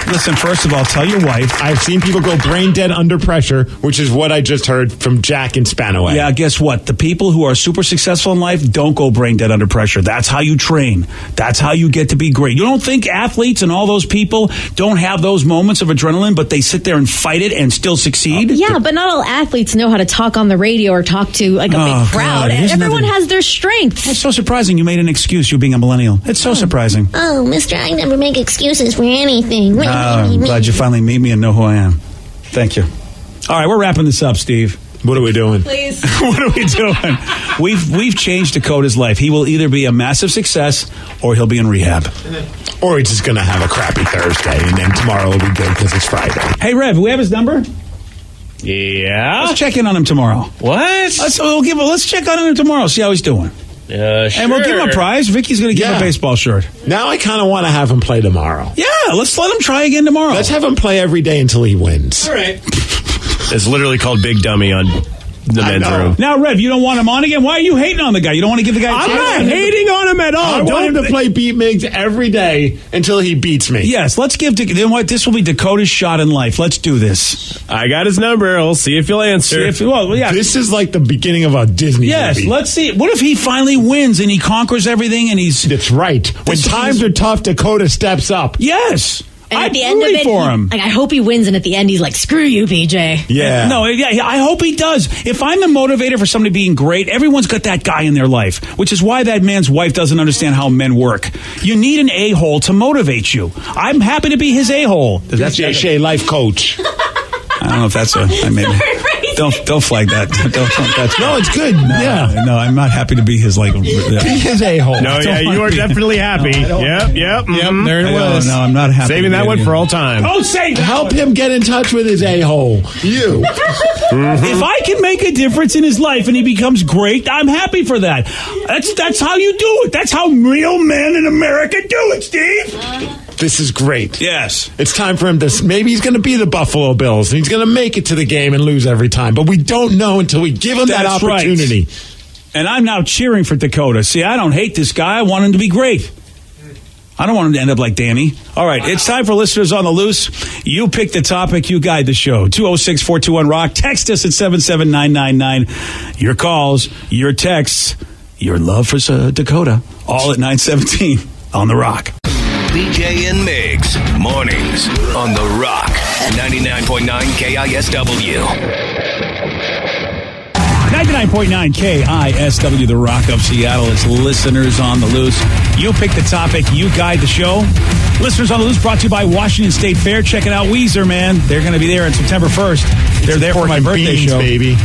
[SPEAKER 1] Listen, first of all, tell your wife.
[SPEAKER 3] I've seen people go brain dead under pressure, which is what I just heard from Jack in Spanaway.
[SPEAKER 1] Yeah, guess what? The people who are super successful in life don't go brain dead under pressure. That's how you train. That's how you get to be great. You don't think athletes and all those people don't have those moments of adrenaline, but they sit there and fight it and still succeed?
[SPEAKER 8] Yeah, but not all athletes know how to talk on the radio or talk to like a big crowd. Everyone has their strengths.
[SPEAKER 1] It's so surprising you made an excuse, you being a millennial. It's so surprising.
[SPEAKER 9] Oh, mister, I never make excuses for anything.
[SPEAKER 1] I'm glad you finally meet me and know who I am. Thank you. All right, we're wrapping this up, Steve.
[SPEAKER 3] What are we doing?
[SPEAKER 8] Please.
[SPEAKER 1] What are we doing? We've changed Dakota's life. He will either be a massive success or he'll be in rehab.
[SPEAKER 3] Or he's just going to have a crappy Thursday, and then tomorrow will be good because it's Friday.
[SPEAKER 1] Hey, Rev, we have his number?
[SPEAKER 5] Yeah.
[SPEAKER 1] Let's check in on him tomorrow.
[SPEAKER 5] What?
[SPEAKER 1] Let's check on him tomorrow, see how he's doing. And we'll give him a prize. Vicky's going to give him a baseball shirt.
[SPEAKER 3] Now I kind of want to have him play tomorrow.
[SPEAKER 1] Yeah, let's let him try again tomorrow.
[SPEAKER 3] Let's have him play every day until he wins.
[SPEAKER 5] All right. It's literally called Big Dummy on the men's room.
[SPEAKER 1] Now, Rev, you don't want him on again? Why are you hating on the guy? You don't want to give the guy a
[SPEAKER 5] I'm
[SPEAKER 1] chance?
[SPEAKER 5] not hating on him at all.
[SPEAKER 3] I want him to play Beat Miggs every day until he beats me.
[SPEAKER 1] Yes, let's give... You know what? This will be Dakota's shot in life. Let's do this.
[SPEAKER 5] I got his number. We'll see if he'll answer.
[SPEAKER 3] This is like the beginning of a Disney movie.
[SPEAKER 1] Let's see. What if he finally wins and he conquers everything and he's...
[SPEAKER 3] That's right. When times are tough, Dakota steps up.
[SPEAKER 1] Yes.
[SPEAKER 8] And at the end of it,
[SPEAKER 1] for him.
[SPEAKER 8] I hope he wins, and at the end, he's like, "Screw you, PJ."
[SPEAKER 3] Yeah.
[SPEAKER 1] No, I hope he does. If I'm the motivator for somebody being great, everyone's got that guy in their life, which is why that man's wife doesn't understand how men work. You need an a-hole to motivate you. I'm happy to be his a-hole.
[SPEAKER 3] That's Jay Shea, life coach.
[SPEAKER 1] I don't know if that's don't flag that.
[SPEAKER 3] No, it's good.
[SPEAKER 1] No, I'm not happy to be his
[SPEAKER 3] Be his a-hole.
[SPEAKER 5] No, you are definitely happy. Yep.
[SPEAKER 7] There it was.
[SPEAKER 1] No, I'm not happy.
[SPEAKER 5] Saving that one for all time.
[SPEAKER 1] Oh, save that
[SPEAKER 3] Help
[SPEAKER 1] one.
[SPEAKER 3] him get in touch with his a-hole. You.
[SPEAKER 1] If I can make a difference in his life and he becomes great, I'm happy for that. That's how you do it. That's how real men in America do it, Steve.
[SPEAKER 3] This is great.
[SPEAKER 1] Yes.
[SPEAKER 3] It's time for him to... Maybe he's going to be the Buffalo Bills, and he's going to make it to the game and lose every time. But we don't know until we give him that
[SPEAKER 1] That's
[SPEAKER 3] opportunity.
[SPEAKER 1] Right. And I'm now cheering for Dakota. See, I don't hate this guy. I want him to be great. I don't want him to end up like Danny. All right, it's time for Listeners on the Loose. You pick the topic. You guide the show. 206-421-ROCK. Text us at 77999. Your calls, your texts, your love for Dakota. All at 917 on The Rock.
[SPEAKER 10] BJ and Migs, mornings on The Rock, 99.9 KISW.
[SPEAKER 1] 99.9 KISW, The Rock of Seattle. It's Listeners on the Loose. You pick the topic, you guide the show. Listeners on the Loose brought to you by Washington State Fair. Check it out, Weezer, man. They're going to be there on September 1st. They're there for my birthday
[SPEAKER 3] beans,
[SPEAKER 1] show.
[SPEAKER 3] Baby.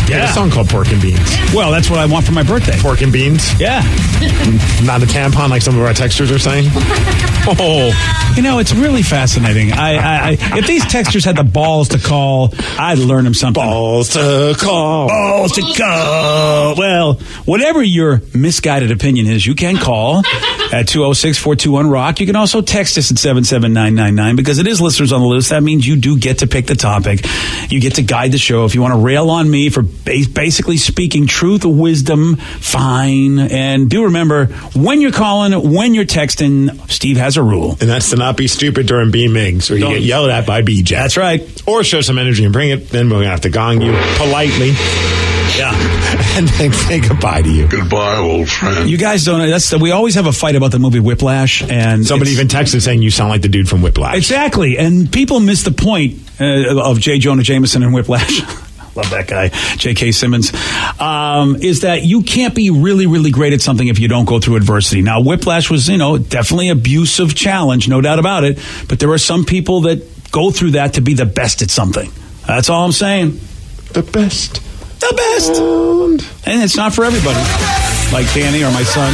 [SPEAKER 3] Yeah, a song called Pork and Beans.
[SPEAKER 1] Well, that's what I want for my birthday.
[SPEAKER 3] Pork and beans?
[SPEAKER 1] Yeah.
[SPEAKER 3] Not a tampon like some of our texters are saying?
[SPEAKER 1] Oh, you know, it's really fascinating. If these texters had the balls to call, I'd learn them something.
[SPEAKER 3] Balls to call.
[SPEAKER 1] Balls to call. Well, whatever your misguided opinion is, you can call at 206-421-ROCK. You can also text us at 77999 because it is Listeners on the Loose. That means you do get to pick the topic. You get to guide the show. If you want to rail on me for basically speaking truth or wisdom, fine. And do remember, when you're calling, when you're texting, Steve has a rule.
[SPEAKER 3] And that's to not be stupid during B Migs, or you get yelled at by BJ.
[SPEAKER 1] That's right.
[SPEAKER 3] Or show some energy and bring it. Then we're going to have to gong you politely.
[SPEAKER 1] Yeah.
[SPEAKER 3] And then say goodbye to you.
[SPEAKER 11] Goodbye, old friend.
[SPEAKER 1] You guys don't know. We always have a fight about the movie Whiplash. And
[SPEAKER 3] somebody even texted saying you sound like the dude from Whiplash.
[SPEAKER 1] Exactly. And people miss the point of J. Jonah Jameson and Whiplash. Love that guy, J.K. Simmons, is that you can't be really, really great at something if you don't go through adversity. Now, Whiplash was, definitely abusive challenge, no doubt about it. But there are some people that go through that to be the best at something. That's all I'm saying.
[SPEAKER 3] The best.
[SPEAKER 1] The best. And it's not for everybody. Like Danny or my son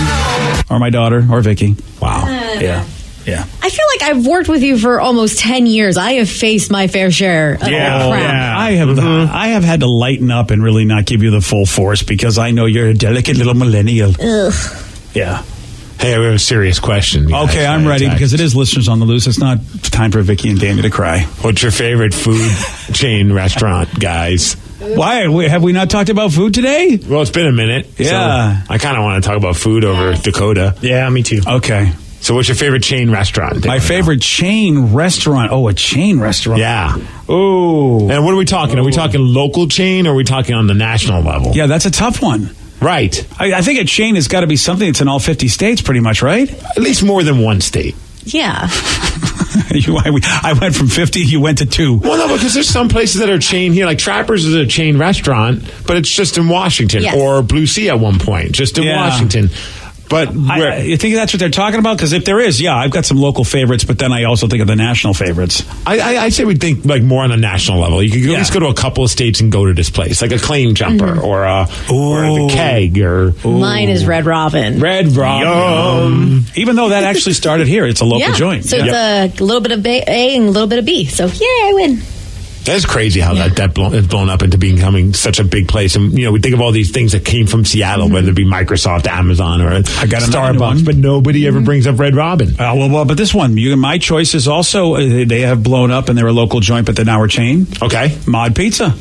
[SPEAKER 1] or my daughter or Vicky. Wow. Yeah.
[SPEAKER 8] I feel like I've worked with you for almost 10 years. I have faced my fair share of crap.
[SPEAKER 1] Yeah. I have had to lighten up and really not give you the full force because I know you're a delicate little millennial.
[SPEAKER 8] Ugh.
[SPEAKER 1] Yeah.
[SPEAKER 3] Hey, we have a serious question.
[SPEAKER 1] Okay, I'm ready because it is Listeners on the Loose. It's not time for Vicky and Danny to cry.
[SPEAKER 3] What's your favorite food chain restaurant, guys?
[SPEAKER 1] Why? Have we not talked about food today?
[SPEAKER 3] Well, it's been a minute.
[SPEAKER 1] Yeah.
[SPEAKER 3] So I kind of want to talk about food over Dakota.
[SPEAKER 7] Yeah, me too.
[SPEAKER 1] Okay.
[SPEAKER 3] So what's your favorite chain restaurant?
[SPEAKER 1] My favorite chain restaurant. Oh, a chain restaurant.
[SPEAKER 3] Yeah.
[SPEAKER 1] Oh.
[SPEAKER 3] And what are we talking? Are we talking local chain or are we talking on the national level?
[SPEAKER 1] Yeah, that's a tough one.
[SPEAKER 3] Right.
[SPEAKER 1] I think a chain has got to be something that's in all 50 states pretty much, right?
[SPEAKER 3] At least more than one state.
[SPEAKER 8] Yeah.
[SPEAKER 1] I went from 50, you went to 2.
[SPEAKER 3] Well, no, because there's some places that are chain here. Like Trappers is a chain restaurant, but it's just in Washington.
[SPEAKER 8] Yes.
[SPEAKER 3] Or Blue Sea at one point, just in Washington. But
[SPEAKER 1] you think that's what they're talking about? Because if there is, I've got some local favorites, but then I also think of the national favorites.
[SPEAKER 3] I say we think like more on a national level. You could at least go to a couple of states and go to this place, like a Claim Jumper or the Keg.
[SPEAKER 8] Mine is Red Robin.
[SPEAKER 3] Red Robin.
[SPEAKER 1] Even though that actually started here, it's a local joint.
[SPEAKER 8] So it's a little bit of A and a little bit of B. So, I win.
[SPEAKER 3] That's crazy how that has blown up into becoming such a big place. And, we think of all these things that came from Seattle, whether it be Microsoft, Amazon, or Starbucks, but nobody ever brings up Red Robin.
[SPEAKER 1] Well, but this one, My Choice is also, they have blown up and they're a local joint, but they're now a chain.
[SPEAKER 3] Okay.
[SPEAKER 1] Mod Pizza.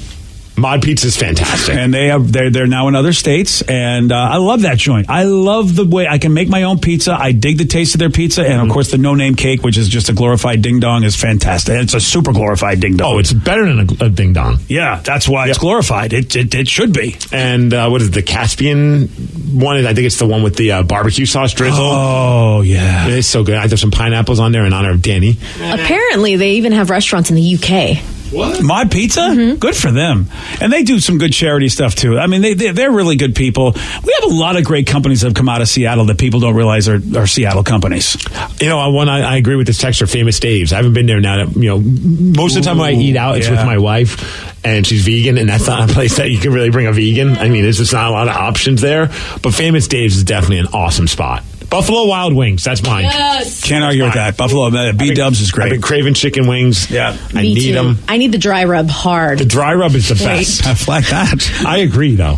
[SPEAKER 3] Mod Pizza is fantastic.
[SPEAKER 1] And they're now in other states, and I love that joint. I love the way I can make my own pizza. I dig the taste of their pizza, and of course the no-name cake, which is just a glorified ding-dong, is fantastic. It's a super glorified ding-dong.
[SPEAKER 3] Oh, it's better than a ding-dong.
[SPEAKER 1] Yeah, that's why it's glorified. It should be.
[SPEAKER 3] And what is it, the Caspian one? I think it's the one with the barbecue sauce drizzle.
[SPEAKER 1] Oh, yeah.
[SPEAKER 3] It's so good. I have some pineapples on there in honor of Danny.
[SPEAKER 8] Apparently, they even have restaurants in the UK.
[SPEAKER 1] What? Mod Pizza? Mm-hmm. Good for them. And they do some good charity stuff, too. I mean, they're really good people. We have a lot of great companies that have come out of Seattle that people don't realize are Seattle companies.
[SPEAKER 3] I agree with this texter, Famous Dave's. I haven't been there now. Most of the time when I eat out, it's with my wife, and she's vegan, and that's not a place that you can really bring a vegan. I mean, there's just not a lot of options there. But Famous Dave's is definitely an awesome spot. Buffalo Wild Wings, that's mine.
[SPEAKER 8] Yes.
[SPEAKER 1] Can't argue with that. Buffalo B-Dubs is great.
[SPEAKER 3] I've been craving chicken wings.
[SPEAKER 1] Yeah.
[SPEAKER 3] I need them.
[SPEAKER 8] I need the dry rub hard.
[SPEAKER 3] The dry rub is the best.
[SPEAKER 1] I like that.
[SPEAKER 3] I agree, though.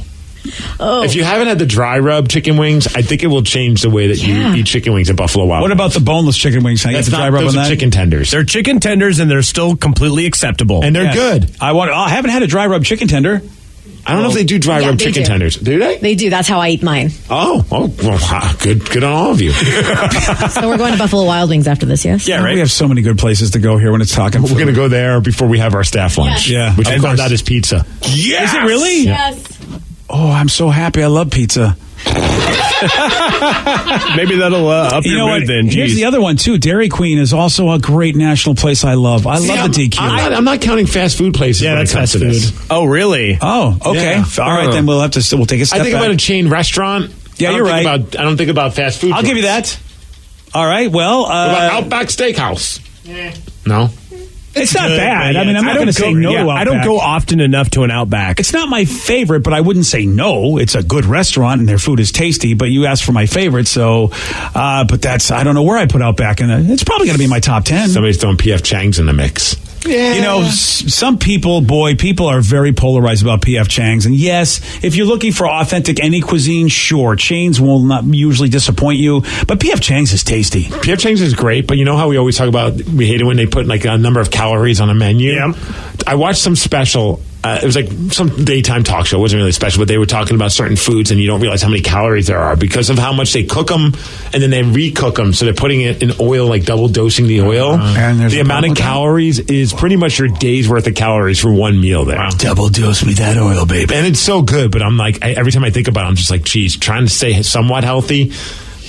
[SPEAKER 8] Oh.
[SPEAKER 3] If you haven't had the dry rub chicken wings, I think it will change the way that you eat chicken wings at Buffalo Wild Wings.
[SPEAKER 1] What about the boneless chicken wings? Can I get the dry rub on that?
[SPEAKER 3] Chicken tenders.
[SPEAKER 5] They're chicken tenders, and they're still completely acceptable.
[SPEAKER 3] And they're good.
[SPEAKER 1] I haven't had a dry rub chicken tender.
[SPEAKER 3] I don't know if they do dry rub chicken tenders. Do they?
[SPEAKER 8] They do. That's how I eat mine.
[SPEAKER 3] Oh, well, good on all of you.
[SPEAKER 8] So we're going to Buffalo Wild Wings after this, yes?
[SPEAKER 1] Yeah, right. We have so many good places to go here when it's talking.
[SPEAKER 3] We're going to go there before we have our staff lunch.
[SPEAKER 1] Yeah.
[SPEAKER 3] Which I found out is pizza.
[SPEAKER 1] Yes! Is it really?
[SPEAKER 8] Yes.
[SPEAKER 1] Oh, I'm so happy. I love pizza.
[SPEAKER 5] Maybe that'll up your mood then.
[SPEAKER 1] Here's the other one, too. Dairy Queen is also a great national place I love. I love the DQ.
[SPEAKER 3] I'm not counting fast food places.
[SPEAKER 7] Yeah, that's fast food.
[SPEAKER 5] Oh, really?
[SPEAKER 1] Oh, okay.
[SPEAKER 3] Yeah.
[SPEAKER 1] All right, then we'll take a step
[SPEAKER 3] I think
[SPEAKER 1] back.
[SPEAKER 3] about a chain restaurant.
[SPEAKER 1] Yeah, you're right.
[SPEAKER 3] I don't think about fast food.
[SPEAKER 1] I'll give you that. All right, well.
[SPEAKER 3] What about Outback Steakhouse? No?
[SPEAKER 1] It's not
[SPEAKER 5] good,
[SPEAKER 1] bad. I mean, I'm not going to say no to Outback.
[SPEAKER 5] I don't go often enough to an Outback.
[SPEAKER 1] It's not my favorite, but I wouldn't say no. It's a good restaurant and their food is tasty, but you asked for my favorite, so, but I don't know where I put Outback in it. It's probably going to be my top 10.
[SPEAKER 3] Somebody's throwing P.F. Chang's in the mix.
[SPEAKER 1] Yeah. Some people are very polarized about P.F. Chang's. And yes, if you're looking for authentic any cuisine, sure, chains will not usually disappoint you. But P.F. Chang's is tasty.
[SPEAKER 3] P.F. Chang's is great, but you know how we always talk about, we hate it when they put like a number of calories on a menu?
[SPEAKER 1] Yeah.
[SPEAKER 3] I watched some special. It was like some daytime talk show. It wasn't really special, but they were talking about certain foods, and you don't realize how many calories there are because of how much they cook them, and then they recook them. So they're putting it in oil, like double dosing the oil. The amount of calories is pretty much your day's worth of calories for one meal there. Wow.
[SPEAKER 1] Double dose me that oil, baby.
[SPEAKER 3] And it's so good, but I'm like, every time I think about it, I'm just like, geez, trying to stay somewhat healthy.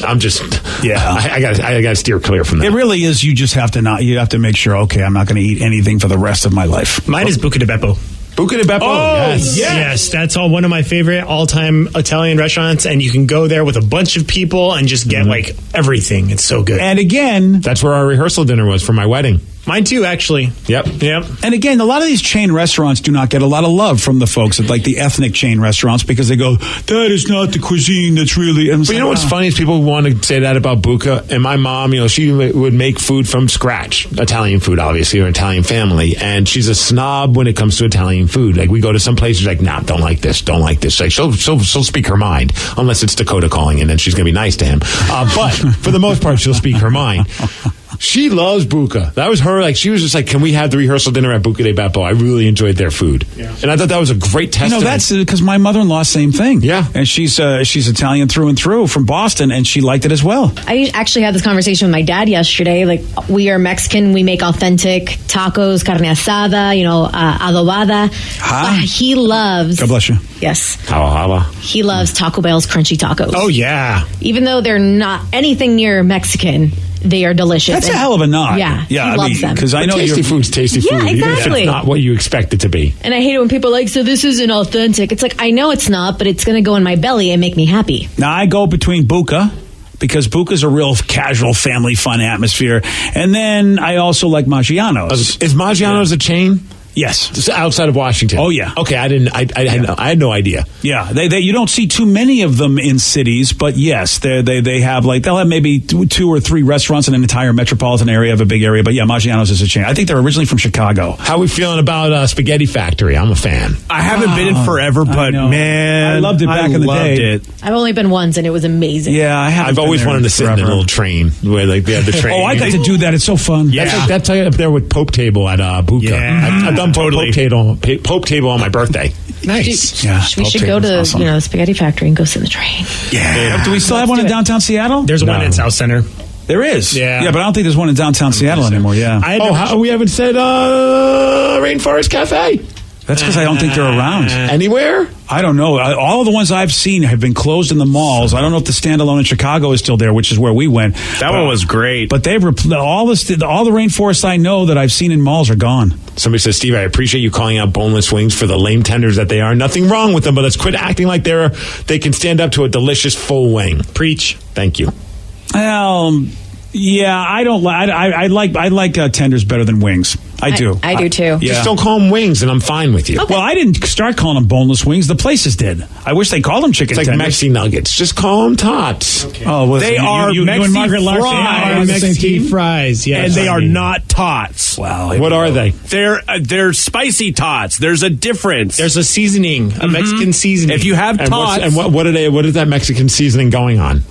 [SPEAKER 3] I'm just, I got to steer clear from that.
[SPEAKER 1] It really is. You just have to you have to make sure, okay, I'm not going to eat anything for the rest of my life.
[SPEAKER 7] Mine is Buca di Beppo.
[SPEAKER 3] Buca di Beppo.
[SPEAKER 7] Oh, yes. That's one of my favorite all-time Italian restaurants, and you can go there with a bunch of people and just get like everything. It's so good.
[SPEAKER 1] And again,
[SPEAKER 3] that's where our rehearsal dinner was for my wedding.
[SPEAKER 7] Mine too, actually.
[SPEAKER 3] Yep.
[SPEAKER 1] And again, a lot of these chain restaurants do not get a lot of love from the folks at like the ethnic chain restaurants because they go, that is not the cuisine that's really.
[SPEAKER 3] But you know what's funny is people want to say that about Buca. And my mom, she would make food from scratch, Italian food, obviously, or Italian family. And she's a snob when it comes to Italian food. Like we go to some places like, nah, don't like this. Like she'll speak her mind unless it's Dakota calling in, and she's going to be nice to him. But for the most part, she'll speak her mind. She loves Buca. That was her. Like she was just like, "Can we have the rehearsal dinner at Buca di Beppo?" I really enjoyed their food, and I thought that was a great testament.
[SPEAKER 1] That's because my mother-in-law, same thing.
[SPEAKER 3] Yeah,
[SPEAKER 1] and she's Italian through and through from Boston, and she liked it as well.
[SPEAKER 8] I actually had this conversation with my dad yesterday. Like we are Mexican, we make authentic tacos, carne asada, adobada. But he loves.
[SPEAKER 1] God bless you.
[SPEAKER 8] Yes.
[SPEAKER 3] Hava.
[SPEAKER 8] He loves Taco Bell's crunchy tacos.
[SPEAKER 7] Oh yeah.
[SPEAKER 8] Even though they're not anything near Mexican, they are delicious.
[SPEAKER 1] That's a hell of a nod.
[SPEAKER 8] Yeah, he loves them.
[SPEAKER 3] Because I know tasty food's tasty food.
[SPEAKER 8] Yeah,
[SPEAKER 3] even if
[SPEAKER 8] exactly.
[SPEAKER 3] it's not what you expect it to be.
[SPEAKER 8] And I hate it when people are like, so this isn't authentic. It's like, I know it's not, but it's going to go in my belly and make me happy.
[SPEAKER 1] Now, I go between Buca, because Buca's a real casual, family, fun atmosphere. And then I also like Maggiano's.
[SPEAKER 3] Is Maggiano's a chain?
[SPEAKER 1] Yes.
[SPEAKER 3] Just outside of Washington.
[SPEAKER 1] Oh, yeah.
[SPEAKER 3] Okay, I had no idea.
[SPEAKER 1] Yeah, they you don't see too many of them in cities, but yes, they have they'll have maybe 2 or 3 restaurants in an entire metropolitan area of a big area. But yeah, Maggiano's is a chain. I think they're originally from Chicago.
[SPEAKER 3] How are we feeling about Spaghetti Factory? I'm a fan.
[SPEAKER 5] I haven't been in forever, but man,
[SPEAKER 1] I loved it back in the day.
[SPEAKER 8] I've only been once, and it was amazing.
[SPEAKER 1] Yeah,
[SPEAKER 3] I've always wanted to sit in the little train where they have the train.
[SPEAKER 1] Oh, I got to do that. It's so fun.
[SPEAKER 3] Yeah, that's up there with Pope Table at Buca.
[SPEAKER 5] Yeah.
[SPEAKER 3] I've done Pope Table on my birthday. Nice.
[SPEAKER 1] Yeah,
[SPEAKER 8] We should go to the Spaghetti Factory and go sit in the train.
[SPEAKER 1] Yeah. Do we still have one in downtown Seattle?
[SPEAKER 7] There's one in South Center.
[SPEAKER 1] There is.
[SPEAKER 7] Yeah.
[SPEAKER 1] Yeah, but I don't think there's one in downtown Seattle anymore. Yeah.
[SPEAKER 3] We haven't said Rainforest Cafe.
[SPEAKER 1] That's because I don't think they're around.
[SPEAKER 3] Anywhere?
[SPEAKER 1] I don't know. All of the ones I've seen have been closed in the malls. I don't know if the standalone in Chicago is still there, which is where we went.
[SPEAKER 5] That one was great.
[SPEAKER 1] But they've all the rainforests I know that I've seen in malls are gone.
[SPEAKER 3] Somebody says, Steve, I appreciate you calling out boneless wings for the lame tenders that they are. Nothing wrong with them, but let's quit acting like they can stand up to a delicious full wing.
[SPEAKER 7] Preach.
[SPEAKER 3] Thank you.
[SPEAKER 1] Well, yeah, I don't. I like tenders better than wings. I do.
[SPEAKER 8] I do too.
[SPEAKER 1] Yeah.
[SPEAKER 3] Just don't call them wings, and I'm fine with you.
[SPEAKER 8] Okay.
[SPEAKER 1] Well, I didn't start calling them boneless wings. The places did. I wish they called them chicken
[SPEAKER 3] It's like
[SPEAKER 1] tenders.
[SPEAKER 3] Mexi nuggets. Just call them tots.
[SPEAKER 1] Okay. Oh, well,
[SPEAKER 5] They are
[SPEAKER 1] you and Margaret Larson
[SPEAKER 5] fries.
[SPEAKER 1] are on the same
[SPEAKER 7] Mexi
[SPEAKER 1] team?
[SPEAKER 7] fries, yes.
[SPEAKER 5] And they are not tots.
[SPEAKER 1] Wow.
[SPEAKER 3] What are they?
[SPEAKER 5] They're spicy tots. There's a difference.
[SPEAKER 7] There's a seasoning, a Mexican seasoning.
[SPEAKER 5] If you have
[SPEAKER 3] And
[SPEAKER 5] tots,
[SPEAKER 3] what is that Mexican seasoning going on?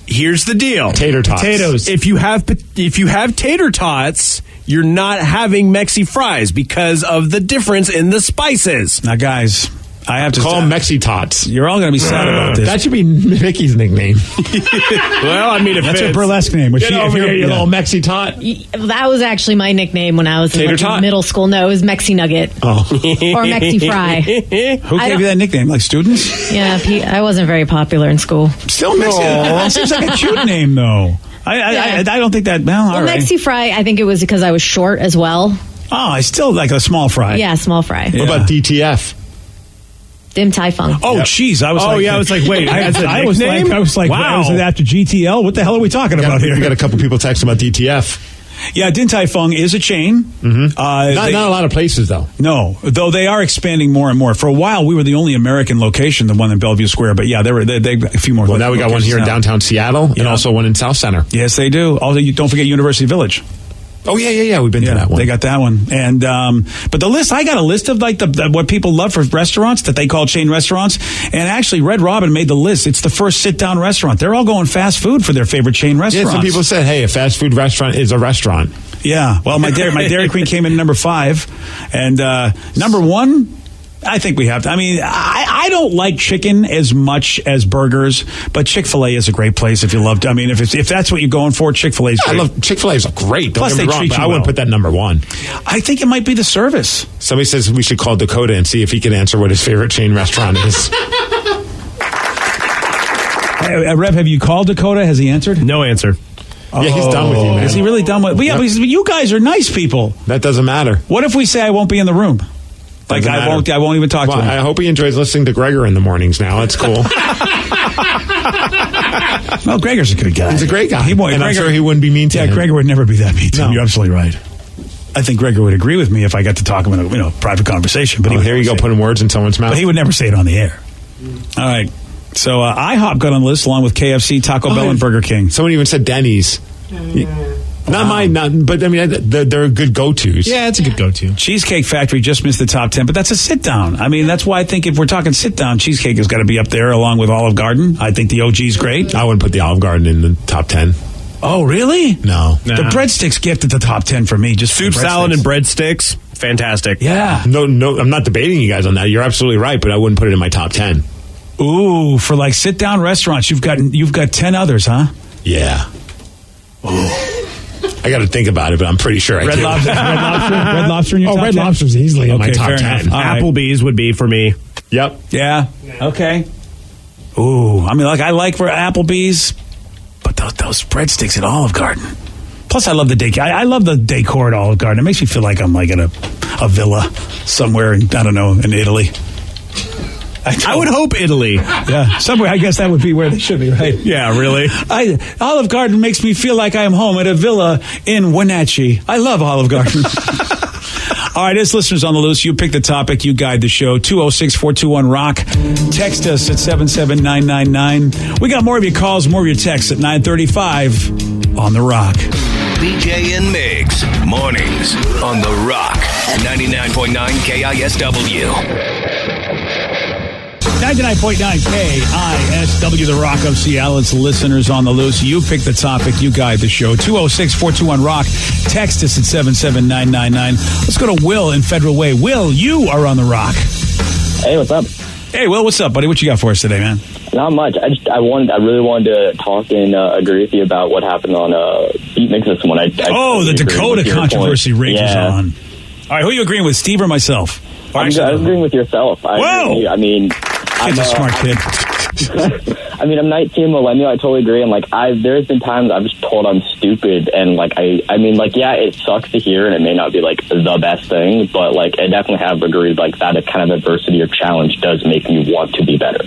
[SPEAKER 5] here's the deal:
[SPEAKER 3] Tater tots.
[SPEAKER 7] Potatoes.
[SPEAKER 5] If you have tater tots, you're not having Mexi fries because of the difference in the spices.
[SPEAKER 1] Now, guys, I have to
[SPEAKER 3] Call them Mexi tots.
[SPEAKER 1] You're all going to be sad about this.
[SPEAKER 3] That should be Mickey's nickname.
[SPEAKER 5] Well, I mean,
[SPEAKER 1] That's a burlesque name.
[SPEAKER 3] Get over here, you little Mexi tot.
[SPEAKER 8] That was actually my nickname when I was
[SPEAKER 3] Tater
[SPEAKER 8] in
[SPEAKER 3] tot?
[SPEAKER 8] middle school. No, it was Mexi Nugget
[SPEAKER 3] Oh.
[SPEAKER 8] or Mexi Fry.
[SPEAKER 1] Who gave you that nickname? Like students?
[SPEAKER 8] Yeah, I wasn't very popular in school.
[SPEAKER 1] Still Mexi. That seems like a cute name, though. I don't think that. Well, all
[SPEAKER 8] Well,
[SPEAKER 1] right.
[SPEAKER 8] Mexi Fry, I think it was because I was short as well.
[SPEAKER 1] Oh, I still like a small fry.
[SPEAKER 8] Yeah, small fry.
[SPEAKER 3] What about DTF?
[SPEAKER 8] Dim Tai Fung.
[SPEAKER 1] Oh, jeez. I was like,
[SPEAKER 5] wait, that's a
[SPEAKER 1] I was
[SPEAKER 5] nickname?
[SPEAKER 1] like,
[SPEAKER 5] Wow.
[SPEAKER 1] was it after GTL? What the hell are we talking about here?
[SPEAKER 3] We got a couple people texting about DTF.
[SPEAKER 1] Yeah, Din Tai Fung is a chain.
[SPEAKER 3] Mm-hmm. Not a lot of places, though.
[SPEAKER 1] No, though they are expanding more and more. For a while, we were the only American location, the one in Bellevue Square. But yeah, they a few more.
[SPEAKER 3] Well, now we got one here in downtown Seattle and also one in South Center.
[SPEAKER 1] Yes, they do. Although you don't forget University Village.
[SPEAKER 3] Oh yeah. We've been to that one.
[SPEAKER 1] They got that one, and but the list. I got a list of like the what people love for restaurants that they call chain restaurants, and actually Red Robin made the list. It's the first sit-down restaurant. They're all going fast food for their favorite chain restaurants.
[SPEAKER 3] Yeah, some people said, "Hey, a fast food restaurant is a restaurant."
[SPEAKER 1] Yeah. Well, my Dairy Queen came in number 5, and number 1. I think we have to. I mean, I don't like chicken as much as burgers, but Chick-fil-A is a great place if you love to. I mean, if that's what you're going for, Chick-fil-A is great.
[SPEAKER 3] I love Chick-fil-A is great.
[SPEAKER 1] Plus, they treat you
[SPEAKER 3] I wouldn't
[SPEAKER 1] well.
[SPEAKER 3] put that number 1.
[SPEAKER 1] I think it might be the service.
[SPEAKER 3] Somebody says we should call Dakota and see if he can answer what his favorite chain restaurant is.
[SPEAKER 1] Rev, have you called Dakota? Has he answered?
[SPEAKER 5] No answer.
[SPEAKER 3] Yeah, he's done with you, man.
[SPEAKER 1] Is he really done with? But yeah, because you guys are nice people.
[SPEAKER 3] That doesn't matter.
[SPEAKER 1] What if we say I won't be in the room? Like
[SPEAKER 3] Doesn't
[SPEAKER 1] I
[SPEAKER 3] matter.
[SPEAKER 1] won't even talk to him.
[SPEAKER 3] I hope he enjoys listening to Gregor in the mornings now. That's cool.
[SPEAKER 1] Well, Gregor's a good guy.
[SPEAKER 3] He's a great guy.
[SPEAKER 1] And
[SPEAKER 3] I'm
[SPEAKER 1] Gregor,
[SPEAKER 3] sure he wouldn't be mean to him.
[SPEAKER 1] Gregor would never be that mean to him.
[SPEAKER 3] No.
[SPEAKER 1] You're absolutely right. I think Gregor would agree with me if I got to talk to him in a private conversation. But
[SPEAKER 3] Here you go, putting words in someone's mouth.
[SPEAKER 1] But he would never say it on the air. All right. So IHOP got on the list along with KFC, Taco Bell, and Burger King.
[SPEAKER 3] Someone even said Denny's. Not mine, but I mean, they're good go-tos.
[SPEAKER 7] Yeah, it's a good go-to.
[SPEAKER 1] Cheesecake Factory just missed the top 10, but that's a sit-down. I mean, that's why I think if we're talking sit-down, Cheesecake has got to be up there along with Olive Garden. I think the OG's great.
[SPEAKER 3] I wouldn't put the Olive Garden in the top 10.
[SPEAKER 1] Oh, really?
[SPEAKER 3] No.
[SPEAKER 1] The breadsticks gifted the top 10 for me. Just
[SPEAKER 5] Soup, salad, and breadsticks. Fantastic.
[SPEAKER 1] Yeah.
[SPEAKER 3] No, I'm not debating you guys on that. You're absolutely right, but I wouldn't put it in my top 10.
[SPEAKER 1] Ooh, for like sit-down restaurants, you've got 10 others, huh?
[SPEAKER 3] Yeah. Ooh. I got to think about it, but I'm pretty sure I
[SPEAKER 1] Red
[SPEAKER 3] do.
[SPEAKER 1] Lobster in your top 10?
[SPEAKER 3] Red Lobster's easily in my top
[SPEAKER 1] fair
[SPEAKER 3] 10.
[SPEAKER 1] enough. All right.
[SPEAKER 5] Applebee's would be for me.
[SPEAKER 3] Yep.
[SPEAKER 1] Yeah. Okay. Ooh, I mean, I like for Applebee's, but those breadsticks at Olive Garden. Plus, I love the decor. I love the decor at Olive Garden. It makes me feel like I'm like in a villa somewhere in, I don't know, in Italy.
[SPEAKER 5] I would hope Italy.
[SPEAKER 1] Yeah, somewhere. I guess that would be where they should be, right?
[SPEAKER 5] Yeah, really.
[SPEAKER 1] Olive Garden makes me feel like I am home at a villa in Wenatchee. I love Olive Garden. All right, as listeners on the loose, you pick the topic, you guide the show. 206-421-ROCK. Text us at 77999. We got more of your calls, more of your texts at 9:35 on The Rock.
[SPEAKER 10] BJ and Migs, mornings on The Rock, 99.9 KISW.
[SPEAKER 1] 99.9 KISW, The Rock of Seattle. It's listeners on the loose. You pick the topic, you guide the show. 206-421-ROCK. Text us at 77999. Let's go to Will in Federal Way. Will, you are on The Rock.
[SPEAKER 6] Hey, what's up?
[SPEAKER 1] Hey, Will, what's up, buddy? What you got for us today, man?
[SPEAKER 6] Not much. I really wanted to talk and agree with you about what happened on Beat Mix this one.
[SPEAKER 1] The Dakota controversy rages on. All right, who are you agreeing with, Steve or myself?
[SPEAKER 6] I'm agreeing with yourself.
[SPEAKER 1] Whoa!
[SPEAKER 6] I'm
[SPEAKER 1] a smart kid.
[SPEAKER 6] I mean, I'm 19, millennial. I totally agree. And there's been times I've just told I'm stupid, and it sucks to hear, and it may not be the best thing, but I definitely have agreed that kind of adversity or challenge does make me want to be better.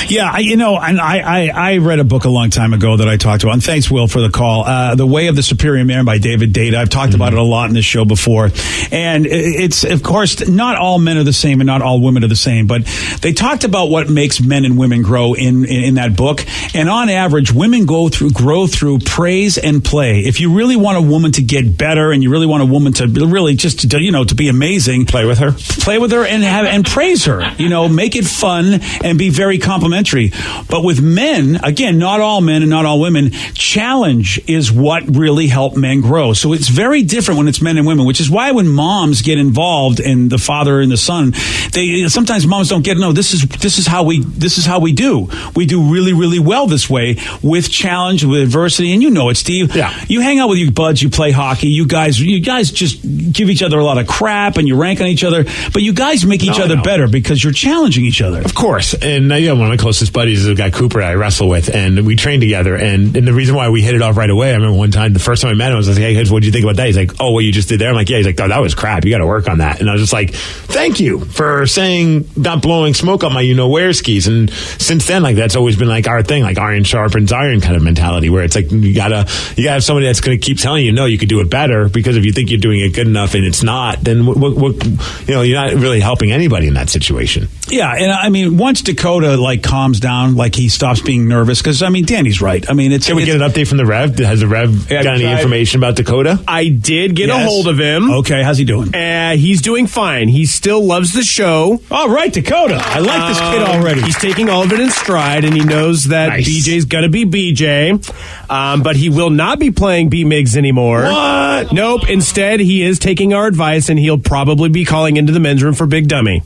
[SPEAKER 1] Yeah, I read a book a long time ago that I talked about, and thanks, Will, for the call. The Way of the Superior Man by David Data. I've talked about it a lot in this show before, and it's, of course, not all men are the same and not all women are the same, but they talked about what makes men and women grow in that book, and on average, women grow through praise and play. If you really want a woman to get better, and you really want a woman to really just to be amazing, play with her and praise her. Make it fun and be very complimentary. But with men, again, not all men and not all women, challenge is what really help men grow. So it's very different when it's men and women, which is why when moms get involved in the father and the son, sometimes moms don't get, no, this is how we do. We do really, really well this way with challenge, with adversity, and you know it, Steve. Yeah. You hang out with your buds, you play hockey, you guys just give each other a lot of crap and you rank on each other, but you guys make each other better because you're challenging each other.
[SPEAKER 3] Of course. And one of my closest buddies is a guy, Cooper, I wrestle with, and we train together, and the reason why we hit it off right away, I remember one time, the first time I met him, I was like, hey, what do you think about that? He's like, oh, what you just did there? I'm like, yeah. He's like, oh, that was crap. You got to work on that. And I was just like, thank you for saying, not blowing smoke on my where skis. And since then, that's always been our thing, iron sharpens iron kind of mentality, where it's you gotta have somebody that's going to keep telling you, no, you could do it better, because if you think you're doing it good enough and it's not, then you're not really helping anybody in that situation.
[SPEAKER 1] Yeah, and I mean, once Dakota calms down, he stops being nervous, because Danny's right. Can we get
[SPEAKER 3] an update from the Rev? Has the Rev got any information about Dakota?
[SPEAKER 5] I did get a hold of him.
[SPEAKER 1] Okay, how's he doing?
[SPEAKER 5] He's doing fine. He still loves the show.
[SPEAKER 1] All right, Dakota. I like this kid already.
[SPEAKER 5] He's taking all of it in stride, and he knows that BJ's gonna be BJ, but he will not be playing B-Migs anymore.
[SPEAKER 1] What?
[SPEAKER 5] Nope. Instead, he is taking our advice, and he'll probably be calling into the men's room for Big Dummy.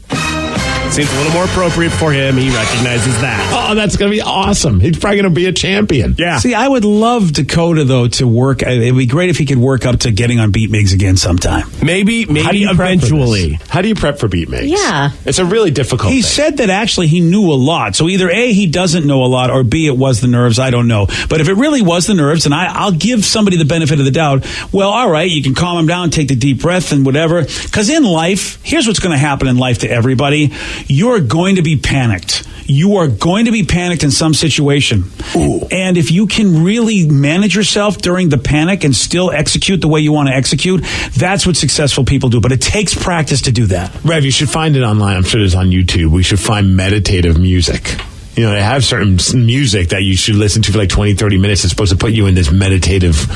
[SPEAKER 5] Seems a little more appropriate for him. He recognizes that.
[SPEAKER 3] Oh, that's going to be awesome. He's probably going to be a champion.
[SPEAKER 1] Yeah. See, I would love Dakota, though, to work. It would be great if he could work up to getting on Beat Migs again sometime.
[SPEAKER 5] Maybe eventually.
[SPEAKER 3] How do you prep for Beat Migs?
[SPEAKER 8] Yeah.
[SPEAKER 3] It's a really difficult
[SPEAKER 1] thing. Said that actually he knew a lot. So either A, he doesn't know a lot, or B, it was the nerves. I don't know. But if it really was the nerves, and I'll give somebody the benefit of the doubt, well, all right, you can calm him down, take the deep breath and whatever. Because in life, here's what's going to happen in life to everybody. You're going to be panicked. You are going to be panicked in some situation. Ooh. And if you can really manage yourself during the panic and still execute the way you want to execute, that's what successful people do. But it takes practice to do that.
[SPEAKER 3] Rev, you should find it online. I'm sure it's on YouTube. We should find meditative music. They have certain music that you should listen to for 20, 30 minutes. It's supposed to put you in this meditative,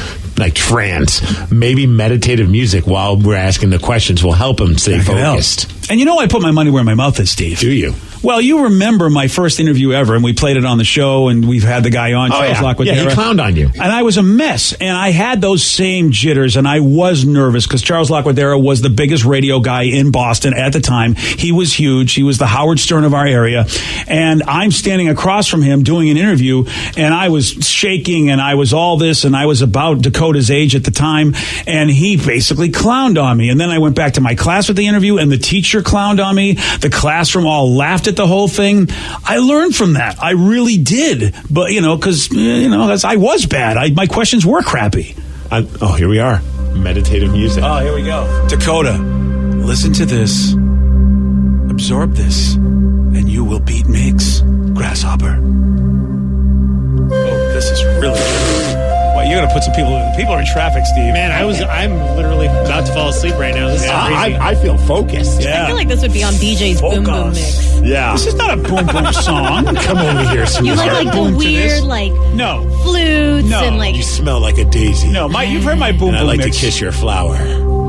[SPEAKER 3] trance. Maybe meditative music while we're asking the questions will help him stay focused.
[SPEAKER 1] And I put my money where my mouth is, Steve.
[SPEAKER 3] Do you?
[SPEAKER 1] Well, you remember my first interview ever, and we played it on the show, and we've had the guy on, Charles Lacquadera.
[SPEAKER 3] Yeah, he clowned on you.
[SPEAKER 1] And I was a mess, and I had those same jitters, and I was nervous, because Charles Lacquadera was the biggest radio guy in Boston at the time. He was huge. He was the Howard Stern of our area, and I'm standing across from him doing an interview, and I was shaking, and I was all this, and I was about Dakota's age at the time, and he basically clowned on me. And then I went back to my class with the interview, and the teacher clowned on me. The classroom all laughed at the whole thing. I learned from that. I really did. But, because I was bad. My questions were crappy.
[SPEAKER 3] Here we are. Meditative music.
[SPEAKER 1] Oh, here we go. Dakota, listen to this. Absorb this, and you will beat Migs, Grasshopper. Oh, this is really good. Wait, you're going to put some people are in traffic, Steve.
[SPEAKER 7] Man, I'm literally about to fall asleep right now. This is crazy.
[SPEAKER 3] I feel focused.
[SPEAKER 1] Yeah.
[SPEAKER 8] I feel like this would be on BJ's Boom Boom Mix.
[SPEAKER 3] Yeah.
[SPEAKER 1] This is not a boom boom song.
[SPEAKER 3] Come over here,
[SPEAKER 8] You
[SPEAKER 3] sweetheart.
[SPEAKER 8] like the
[SPEAKER 1] Boom to
[SPEAKER 8] weird,
[SPEAKER 1] this?
[SPEAKER 8] like,
[SPEAKER 1] No.
[SPEAKER 8] flutes
[SPEAKER 1] No.
[SPEAKER 8] and like.
[SPEAKER 3] You smell like a daisy.
[SPEAKER 1] No, you've heard my boom
[SPEAKER 3] And I
[SPEAKER 1] boom
[SPEAKER 3] like
[SPEAKER 1] mix.
[SPEAKER 3] to kiss your flower.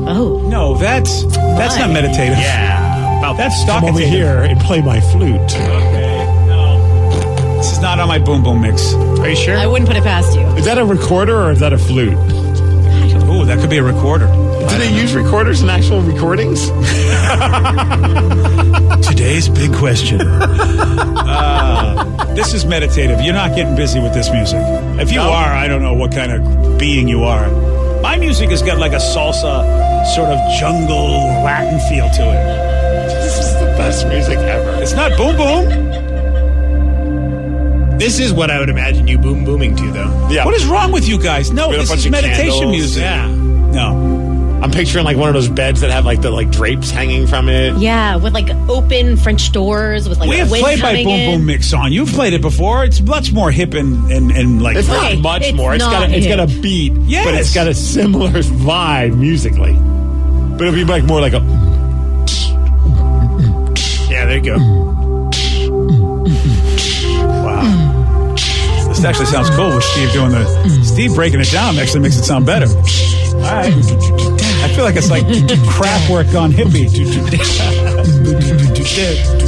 [SPEAKER 8] Oh.
[SPEAKER 1] No, that's not meditative.
[SPEAKER 5] Yeah. About
[SPEAKER 1] That's
[SPEAKER 3] Come over
[SPEAKER 1] stalkative.
[SPEAKER 3] here and play my flute.
[SPEAKER 1] Okay, no. This is not on my boom boom mix.
[SPEAKER 7] Are you sure?
[SPEAKER 8] I wouldn't put it past you.
[SPEAKER 3] Is that a recorder or is that a flute?
[SPEAKER 1] Ooh, that could be a recorder.
[SPEAKER 3] Do they use recorders in actual recordings?
[SPEAKER 1] Today's big question. This is meditative. You're not getting busy with this music. If you are, I don't know what kind of being you are. My music has got like a salsa, sort of jungle Latin feel to it.
[SPEAKER 3] This is the best music ever.
[SPEAKER 1] It's not boom boom.
[SPEAKER 7] This is what I would imagine you booming to, though.
[SPEAKER 3] Yeah.
[SPEAKER 1] What is wrong with you guys? No,
[SPEAKER 3] With a
[SPEAKER 1] this
[SPEAKER 3] bunch
[SPEAKER 1] is
[SPEAKER 3] of
[SPEAKER 1] meditation
[SPEAKER 3] candles.
[SPEAKER 1] music.
[SPEAKER 7] Yeah.
[SPEAKER 1] No.
[SPEAKER 3] I'm picturing like one of those beds that have like the drapes hanging from it.
[SPEAKER 8] Yeah, with like open French doors with like
[SPEAKER 1] We have
[SPEAKER 8] wind
[SPEAKER 1] played my
[SPEAKER 8] coming
[SPEAKER 1] boom
[SPEAKER 8] in.
[SPEAKER 1] boom mix on. You've played it before. It's much more hip and like.
[SPEAKER 3] It's
[SPEAKER 8] Okay,
[SPEAKER 3] not much
[SPEAKER 8] it's
[SPEAKER 3] more. It's
[SPEAKER 8] not
[SPEAKER 3] got a
[SPEAKER 8] hip.
[SPEAKER 3] beat,
[SPEAKER 1] Yes.
[SPEAKER 3] but it's got a similar vibe musically. But it'll be like more like a.
[SPEAKER 7] Yeah, there you go.
[SPEAKER 1] Wow. This actually sounds cool with Steve doing Steve breaking it down actually makes it sound better. All right. I feel like it's like craft work on hippie.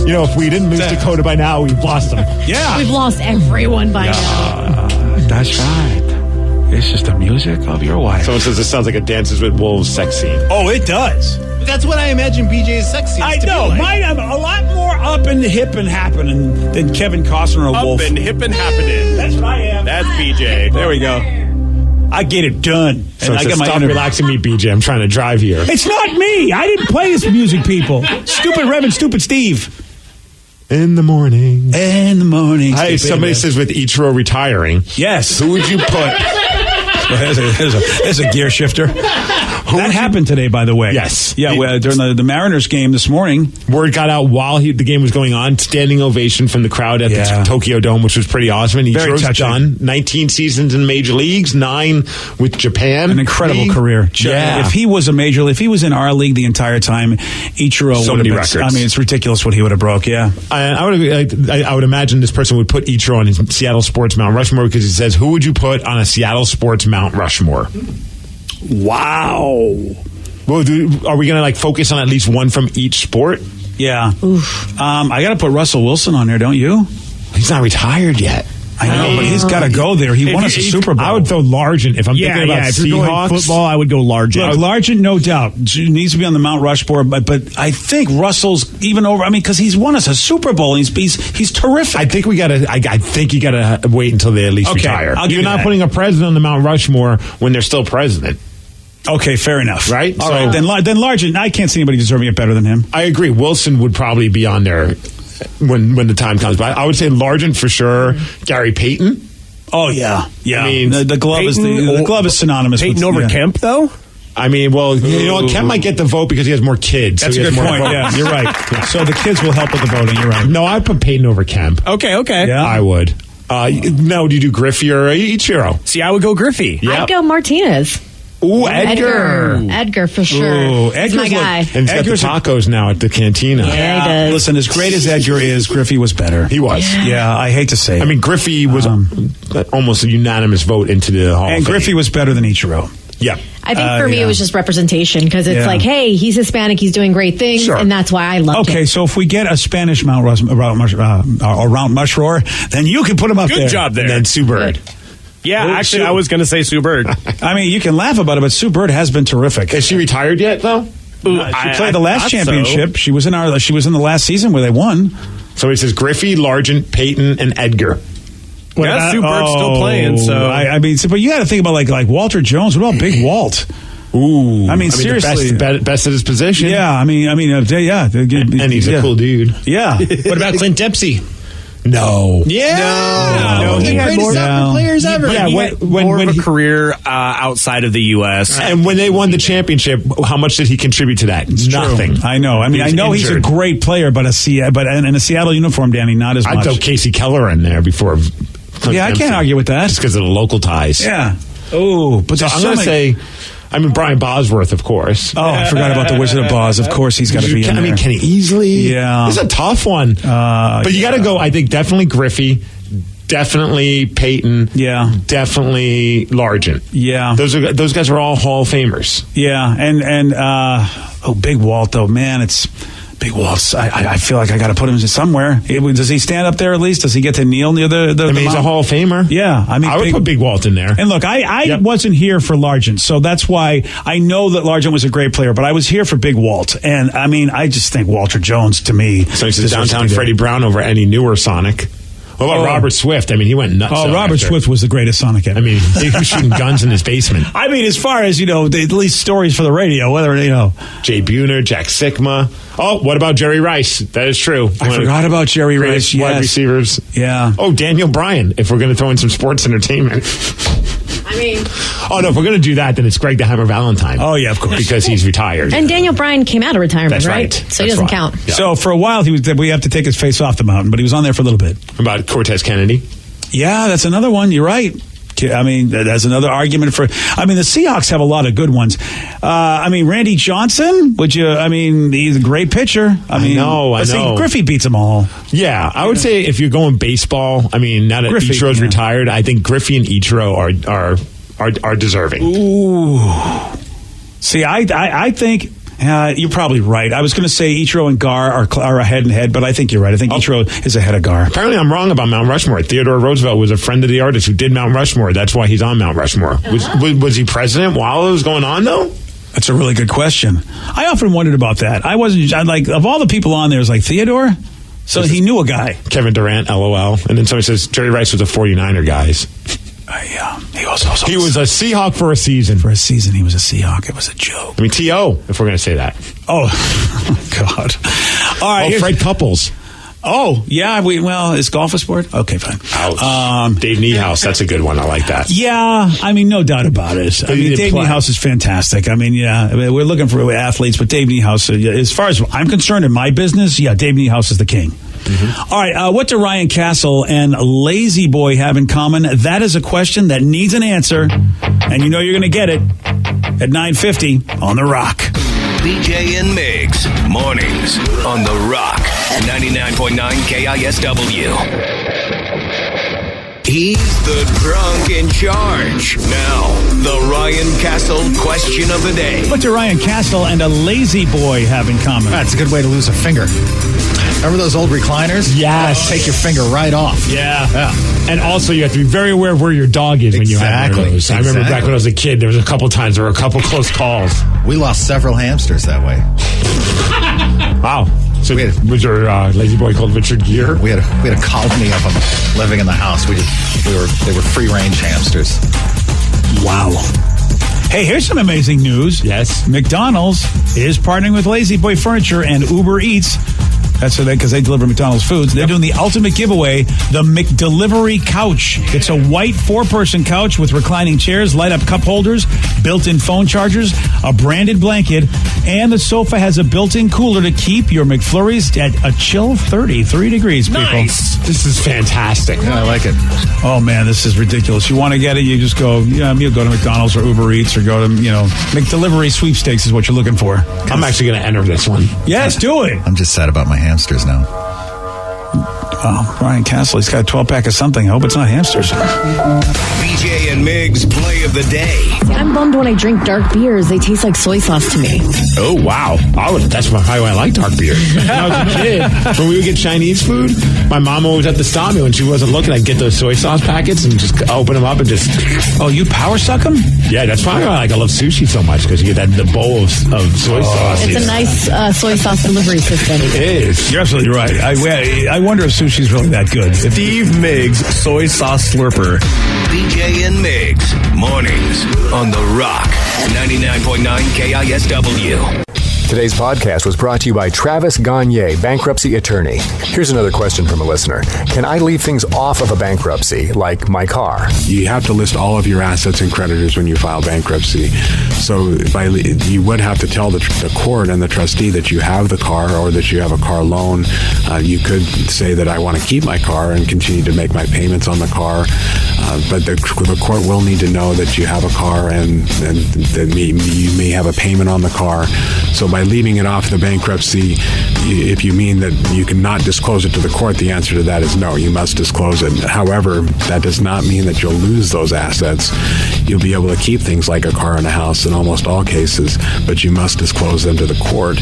[SPEAKER 3] You know, if we didn't lose Dakota by now, we've lost them.
[SPEAKER 1] Yeah.
[SPEAKER 8] We've lost everyone by now.
[SPEAKER 1] That's right. It's just the music of your wife.
[SPEAKER 3] Someone says this sounds like a Dances with Wolves sex scene.
[SPEAKER 1] Oh, it does.
[SPEAKER 7] That's what I imagine BJ's sex scenes
[SPEAKER 1] I
[SPEAKER 7] to
[SPEAKER 1] know.
[SPEAKER 7] be like.
[SPEAKER 1] Mine have a lot more up and hip and happening than Kevin Costner or Wolf.
[SPEAKER 5] Up and hip and happening.
[SPEAKER 1] That's what I am.
[SPEAKER 5] That's BJ.
[SPEAKER 1] There we go. I get it done.
[SPEAKER 3] So
[SPEAKER 1] And I
[SPEAKER 3] it says,
[SPEAKER 1] get my
[SPEAKER 3] stop relaxing me, BJ. I'm trying to drive here.
[SPEAKER 1] It's not me. I didn't play this music, people. Stupid Reverend, stupid Steve.
[SPEAKER 3] In the morning.
[SPEAKER 1] In the morning.
[SPEAKER 3] Hey,
[SPEAKER 1] stupid
[SPEAKER 3] somebody
[SPEAKER 1] man.
[SPEAKER 3] says with Ichiro retiring,
[SPEAKER 1] Yes.
[SPEAKER 3] who would you put?
[SPEAKER 1] There's a gear shifter. That happened today, by the way.
[SPEAKER 3] Yes.
[SPEAKER 1] Yeah, during the Mariners game this morning.
[SPEAKER 3] Word got out while the game was going on. Standing ovation from the crowd at
[SPEAKER 1] Yeah.
[SPEAKER 3] the Tokyo Dome, which was pretty awesome. And
[SPEAKER 1] Very
[SPEAKER 3] Ichiro's
[SPEAKER 1] touching.
[SPEAKER 3] done 19 seasons in major leagues, 9 with Japan.
[SPEAKER 1] An incredible
[SPEAKER 3] League.
[SPEAKER 1] career.
[SPEAKER 3] Yeah.
[SPEAKER 1] If he was if he was in our league the entire time, Ichiro
[SPEAKER 3] So
[SPEAKER 1] would
[SPEAKER 3] many
[SPEAKER 1] have
[SPEAKER 3] records.
[SPEAKER 1] I mean, it's ridiculous what he would have broke. Yeah.
[SPEAKER 3] I would imagine this person would put Ichiro on his Seattle Sports Mount Rushmore because he says, who would you put on a Seattle Sports Mount Rushmore?
[SPEAKER 1] Wow.
[SPEAKER 3] Well, are we going to focus on at least one from each sport?
[SPEAKER 1] Yeah. I got to put Russell Wilson on there, don't you?
[SPEAKER 3] He's not retired yet.
[SPEAKER 1] I know, but he's got to go there. He won us a Super Bowl.
[SPEAKER 3] I would throw Largent if I'm thinking about
[SPEAKER 5] If you're going
[SPEAKER 3] Seahawks.
[SPEAKER 5] football, I would go Largent.
[SPEAKER 1] Look, Largent, no doubt, needs to be on the Mount Rushmore, but I think Russell's even over. I mean, because he's won us a Super Bowl. And he's terrific.
[SPEAKER 3] I think we got to. I think you got to wait until they at least
[SPEAKER 1] Okay,
[SPEAKER 3] retire.
[SPEAKER 1] I'll give
[SPEAKER 3] You're
[SPEAKER 1] you
[SPEAKER 3] not
[SPEAKER 1] that.
[SPEAKER 3] putting a president on the Mount Rushmore when they're still president.
[SPEAKER 1] Okay, fair enough.
[SPEAKER 3] Right?
[SPEAKER 1] All
[SPEAKER 3] So-
[SPEAKER 1] right. Then Largent, I can't see anybody deserving it better than him.
[SPEAKER 3] I agree. Wilson would probably be on there when the time comes. But I would say Largent for sure. Gary Payton.
[SPEAKER 1] Oh yeah, yeah.
[SPEAKER 3] I mean,
[SPEAKER 1] the glove is the glove is synonymous.
[SPEAKER 5] Peyton
[SPEAKER 1] with,
[SPEAKER 5] over
[SPEAKER 1] yeah.
[SPEAKER 5] Kemp, though?
[SPEAKER 3] I mean, well, you know what? Kemp might get the vote because he has more kids.
[SPEAKER 1] That's
[SPEAKER 3] so
[SPEAKER 1] a
[SPEAKER 3] he has
[SPEAKER 1] good
[SPEAKER 3] more
[SPEAKER 1] point.
[SPEAKER 3] votes.
[SPEAKER 1] Yeah, you're right. So the kids will help with the voting. You're right.
[SPEAKER 3] No, I put Payton over Kemp.
[SPEAKER 5] Okay.
[SPEAKER 1] Yeah.
[SPEAKER 3] I would. No, do you do Griffey or Ichiro?
[SPEAKER 5] See, I would go Griffey.
[SPEAKER 3] Yeah.
[SPEAKER 8] I'd go Martinez.
[SPEAKER 3] Ooh, Edgar.
[SPEAKER 8] Edgar for sure.
[SPEAKER 1] Ooh,
[SPEAKER 8] He's my
[SPEAKER 1] Edgar's
[SPEAKER 8] guy.
[SPEAKER 3] And he's
[SPEAKER 1] Edgar's
[SPEAKER 3] got the tacos now at the cantina.
[SPEAKER 8] Yeah, he does.
[SPEAKER 1] Listen, as great as Edgar is, Griffey was better.
[SPEAKER 3] He was.
[SPEAKER 1] Yeah, I hate to say it.
[SPEAKER 3] I mean, Griffey was almost a unanimous vote into the Hall
[SPEAKER 1] and
[SPEAKER 3] of Fame.
[SPEAKER 1] Griffey was better than Ichiro.
[SPEAKER 3] Yeah.
[SPEAKER 8] I think for me
[SPEAKER 1] yeah.
[SPEAKER 8] it was just representation because it's
[SPEAKER 1] Yeah.
[SPEAKER 8] like, hey, he's Hispanic, he's doing great things,
[SPEAKER 3] Sure.
[SPEAKER 8] and that's why I love
[SPEAKER 1] Okay,
[SPEAKER 8] him.
[SPEAKER 1] so if we get a Spanish Mount Rushmore, then you can put him up there.
[SPEAKER 5] Good job there.
[SPEAKER 3] And then Sue Bird.
[SPEAKER 5] Yeah,
[SPEAKER 1] Oh,
[SPEAKER 5] actually,
[SPEAKER 1] Sue.
[SPEAKER 5] I was going to say Sue Bird.
[SPEAKER 1] I mean, you can laugh about it, but Sue Bird has been terrific.
[SPEAKER 3] Is she retired yet, though?
[SPEAKER 1] She played the last
[SPEAKER 5] thought
[SPEAKER 1] championship.
[SPEAKER 5] so.
[SPEAKER 1] She was in the last season where they won.
[SPEAKER 3] So he says Griffey, Largent, Payton, and Edgar.
[SPEAKER 5] Yeah, Sue Bird's still playing, so...
[SPEAKER 1] I mean, but you got to think about like Walter Jones. What about Big Walt?
[SPEAKER 3] Ooh.
[SPEAKER 1] I mean, seriously.
[SPEAKER 3] The best at his position.
[SPEAKER 1] Yeah, I mean, yeah.
[SPEAKER 3] And he's a cool dude.
[SPEAKER 1] Yeah.
[SPEAKER 7] What about Clint Dempsey?
[SPEAKER 3] No.
[SPEAKER 7] Yeah.
[SPEAKER 1] No,
[SPEAKER 7] One of the
[SPEAKER 1] he had
[SPEAKER 7] greatest
[SPEAKER 1] more-
[SPEAKER 7] soccer
[SPEAKER 1] no.
[SPEAKER 7] players ever.
[SPEAKER 3] Yeah,
[SPEAKER 5] He
[SPEAKER 3] when-
[SPEAKER 5] had
[SPEAKER 3] when-
[SPEAKER 5] more
[SPEAKER 3] when
[SPEAKER 5] of
[SPEAKER 3] he-
[SPEAKER 5] a career outside of the U.S.
[SPEAKER 3] And when they won the championship, how much did he contribute to that? Nothing.
[SPEAKER 1] True. I know. I mean,
[SPEAKER 3] He was
[SPEAKER 1] I know he's a
[SPEAKER 3] injured.
[SPEAKER 1] great player, but in a Seattle uniform, Danny, not as
[SPEAKER 3] I'd
[SPEAKER 1] much.
[SPEAKER 3] throw Casey Keller in there before. Clint
[SPEAKER 1] Yeah, I can't
[SPEAKER 3] Dempsey.
[SPEAKER 1] argue with that.
[SPEAKER 3] Just because of the local ties.
[SPEAKER 1] Yeah. Oh, but
[SPEAKER 3] So I'm going to say, Brian Bosworth, of course.
[SPEAKER 1] Oh, I forgot about the Wizard of Oz. Of course, he's got to be in there.
[SPEAKER 3] Kenny Easley.
[SPEAKER 1] Yeah.
[SPEAKER 3] It's a tough one. But you got to go, I think, definitely Griffey. Definitely Peyton.
[SPEAKER 1] Yeah.
[SPEAKER 3] Definitely Largent.
[SPEAKER 1] Yeah.
[SPEAKER 3] Those guys are all Hall of Famers.
[SPEAKER 1] Yeah. And Big Walt, though, man, it's Big Walt. I feel like I got to put him somewhere. Does he stand up there at least? Does he get to kneel near the
[SPEAKER 3] he's a Hall of Famer.
[SPEAKER 1] Yeah.
[SPEAKER 3] I would put Big Walt in there.
[SPEAKER 1] And look, I wasn't here for Largent, so that's why I know that Largent was a great player, but I was here for Big Walt. And, I just think Walter Jones, to me...
[SPEAKER 3] So he's downtown Freddie Brown over any newer Sonic. What about Robert Swift? He went nuts.
[SPEAKER 1] Oh, Robert Swift was the greatest Sonic ever.
[SPEAKER 3] He was shooting guns in his basement.
[SPEAKER 1] As far as, at least stories for the radio, whether,
[SPEAKER 3] Jay Buhner, Jack Sikma. Oh, what about Jerry Rice? That is true.
[SPEAKER 1] I forgot about Jerry Rice, yes.
[SPEAKER 3] Wide receivers.
[SPEAKER 1] Yeah.
[SPEAKER 3] Oh, Daniel Bryan, if we're going to throw in some sports entertainment. Oh, no, if we're going to do that, then it's Greg the Hammer Valentine.
[SPEAKER 1] Oh, yeah, of course.
[SPEAKER 3] Because he's retired.
[SPEAKER 8] And Daniel Bryan came out of retirement,
[SPEAKER 3] That's
[SPEAKER 8] right? So he doesn't count.
[SPEAKER 1] Yeah. So for a while, we have to take his face off the mountain, but he was on there for a little bit.
[SPEAKER 3] About Cortez Kennedy?
[SPEAKER 1] Yeah, that's another one. You're right. That's another argument for... the Seahawks have a lot of good ones. Randy Johnson, he's a great pitcher. I know. Griffey beats them all.
[SPEAKER 3] Yeah, I would say if you're going baseball, now that Ichiro's retired, I think Griffey and Ichiro are deserving.
[SPEAKER 1] Ooh. See, I think... you're probably right. I was going to say Ichiro and Gar are head and head, but I think you're right. I think Ichiro is ahead of Gar.
[SPEAKER 3] Apparently, I'm wrong about Mount Rushmore. Theodore Roosevelt was a friend of the artist who did Mount Rushmore. That's why he's on Mount Rushmore. Was he president while it was going on, though?
[SPEAKER 1] That's a really good question. I often wondered about that. Of all the people on there, it was like Theodore? So he knew a guy.
[SPEAKER 3] Kevin Durant, LOL. And then somebody says Jerry Rice was a 49er, guys.
[SPEAKER 1] He was
[SPEAKER 3] a Seahawk for a season.
[SPEAKER 1] For a season, he was a Seahawk. It was a joke.
[SPEAKER 3] T.O., if we're going to say that.
[SPEAKER 1] Oh, God. All right.
[SPEAKER 3] Fred Couples.
[SPEAKER 1] Oh, yeah. Is golf a sport? Okay, fine.
[SPEAKER 3] Ouch. Dave Niehaus, that's a good one. I like that.
[SPEAKER 1] Yeah, no doubt about it. Dave Niehaus is fantastic. We're looking for athletes, but Dave Niehaus, as far as I'm concerned in my business, Dave Niehaus is the king. Mm-hmm. All right, what do Ryan Castle and Lazy Boy have in common? That is a question that needs an answer, and you're going to get it at 9:50 on The Rock.
[SPEAKER 10] BJ and Migs, mornings on The Rock, 99.9 KISW. He's the drunk in charge. Now, the Ryan Castle question of the day.
[SPEAKER 1] What do Ryan Castle and a Lazy Boy have in common?
[SPEAKER 11] That's a good way to lose a finger. Remember those old recliners?
[SPEAKER 3] Yes.
[SPEAKER 11] Take your finger right off.
[SPEAKER 3] Yeah. And also, you have to be very aware of where your dog is when you have one of those. I remember back when I was a kid, there was a couple times, there were a couple close calls.
[SPEAKER 11] We lost several hamsters that way.
[SPEAKER 3] Wow. So was your Lazy Boy called Richard Gere?
[SPEAKER 11] We had a colony of them living in the house. They were free range hamsters.
[SPEAKER 1] Wow. Hey, here's some amazing news.
[SPEAKER 3] Yes.
[SPEAKER 1] McDonald's is partnering with Lazy Boy Furniture and Uber Eats. That's because they deliver McDonald's foods. They're doing the ultimate giveaway, the McDelivery Couch. It's a white 4-person couch with reclining chairs, light-up cup holders, built-in phone chargers, a branded blanket, and the sofa has a built-in cooler to keep your McFlurries at a chill 33 degrees, people.
[SPEAKER 3] Nice. This is fantastic.
[SPEAKER 11] Yeah, I like it.
[SPEAKER 1] Oh, man, this is ridiculous. You want to get it, you just go, you go to McDonald's or Uber Eats or go to, McDelivery sweepstakes is what you're looking for.
[SPEAKER 3] I'm actually going to enter this one.
[SPEAKER 1] Yes, do it.
[SPEAKER 11] I'm just sad about my hamsters now.
[SPEAKER 1] Oh, Ryan Castle, he's got a 12-pack of something. I hope it's not hamsters.
[SPEAKER 10] BJ and Migs play of the day.
[SPEAKER 8] I'm bummed when I drink dark beers. They taste like soy sauce to me.
[SPEAKER 3] Oh, wow. That's how I like dark beer. When I was a kid, when we would get Chinese food, my mom always had to stop me when she wasn't looking. I'd get those soy sauce packets and just open them up and just...
[SPEAKER 1] Oh, you power suck them?
[SPEAKER 3] Yeah, that's probably why I love sushi so much, because you get the bowl of soy sauce.
[SPEAKER 8] It's a nice soy sauce delivery system.
[SPEAKER 3] It is.
[SPEAKER 1] You're absolutely right. I wonder if sushi's really that good.
[SPEAKER 5] Steve Migs, soy sauce slurper.
[SPEAKER 10] BJ and Migs, mornings on The Rock, 99.9 KISW.
[SPEAKER 12] Today's podcast was brought to you by Travis Gagne, bankruptcy attorney. Here's another question from a listener. Can I leave things off of a bankruptcy, like my car?
[SPEAKER 2] You have to list all of your assets and creditors when you file bankruptcy. So you would have to tell the court and the trustee that you have the car or that you have a car loan. You could say that I want to keep my car and continue to make my payments on the car. But the court will need to know that you have a car and that you may have a payment on the car. So by leaving it off the bankruptcy, if you mean that you cannot disclose it to the court, the answer to that is no, you must disclose it. However, that does not mean that you'll lose those assets. You'll be able to keep things like a car and a house in almost all cases, but you must disclose them to the court.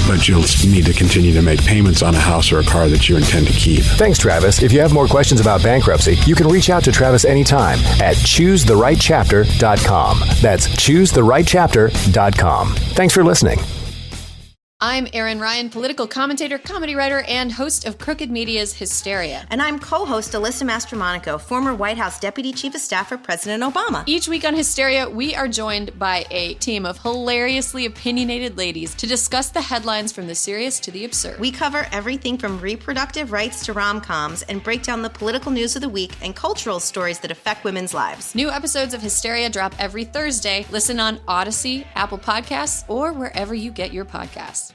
[SPEAKER 2] But you'll need to continue to make payments on a house or a car that you intend to keep.
[SPEAKER 12] Thanks, Travis. If you have more questions about bankruptcy, you can reach out to Travis anytime at choosetherightchapter.com. That's choosetherightchapter.com. Thanks for listening.
[SPEAKER 13] I'm Erin Ryan, political commentator, comedy writer, and host of Crooked Media's Hysteria.
[SPEAKER 14] And I'm co-host Alyssa Mastromonaco, former White House Deputy Chief of Staff for President Obama.
[SPEAKER 13] Each week on Hysteria, we are joined by a team of hilariously opinionated ladies to discuss the headlines from the serious to the absurd.
[SPEAKER 14] We cover everything from reproductive rights to rom-coms and break down the political news of the week and cultural stories that affect women's lives.
[SPEAKER 13] New episodes of Hysteria drop every Thursday. Listen on Odyssey, Apple Podcasts, or wherever you get your podcasts.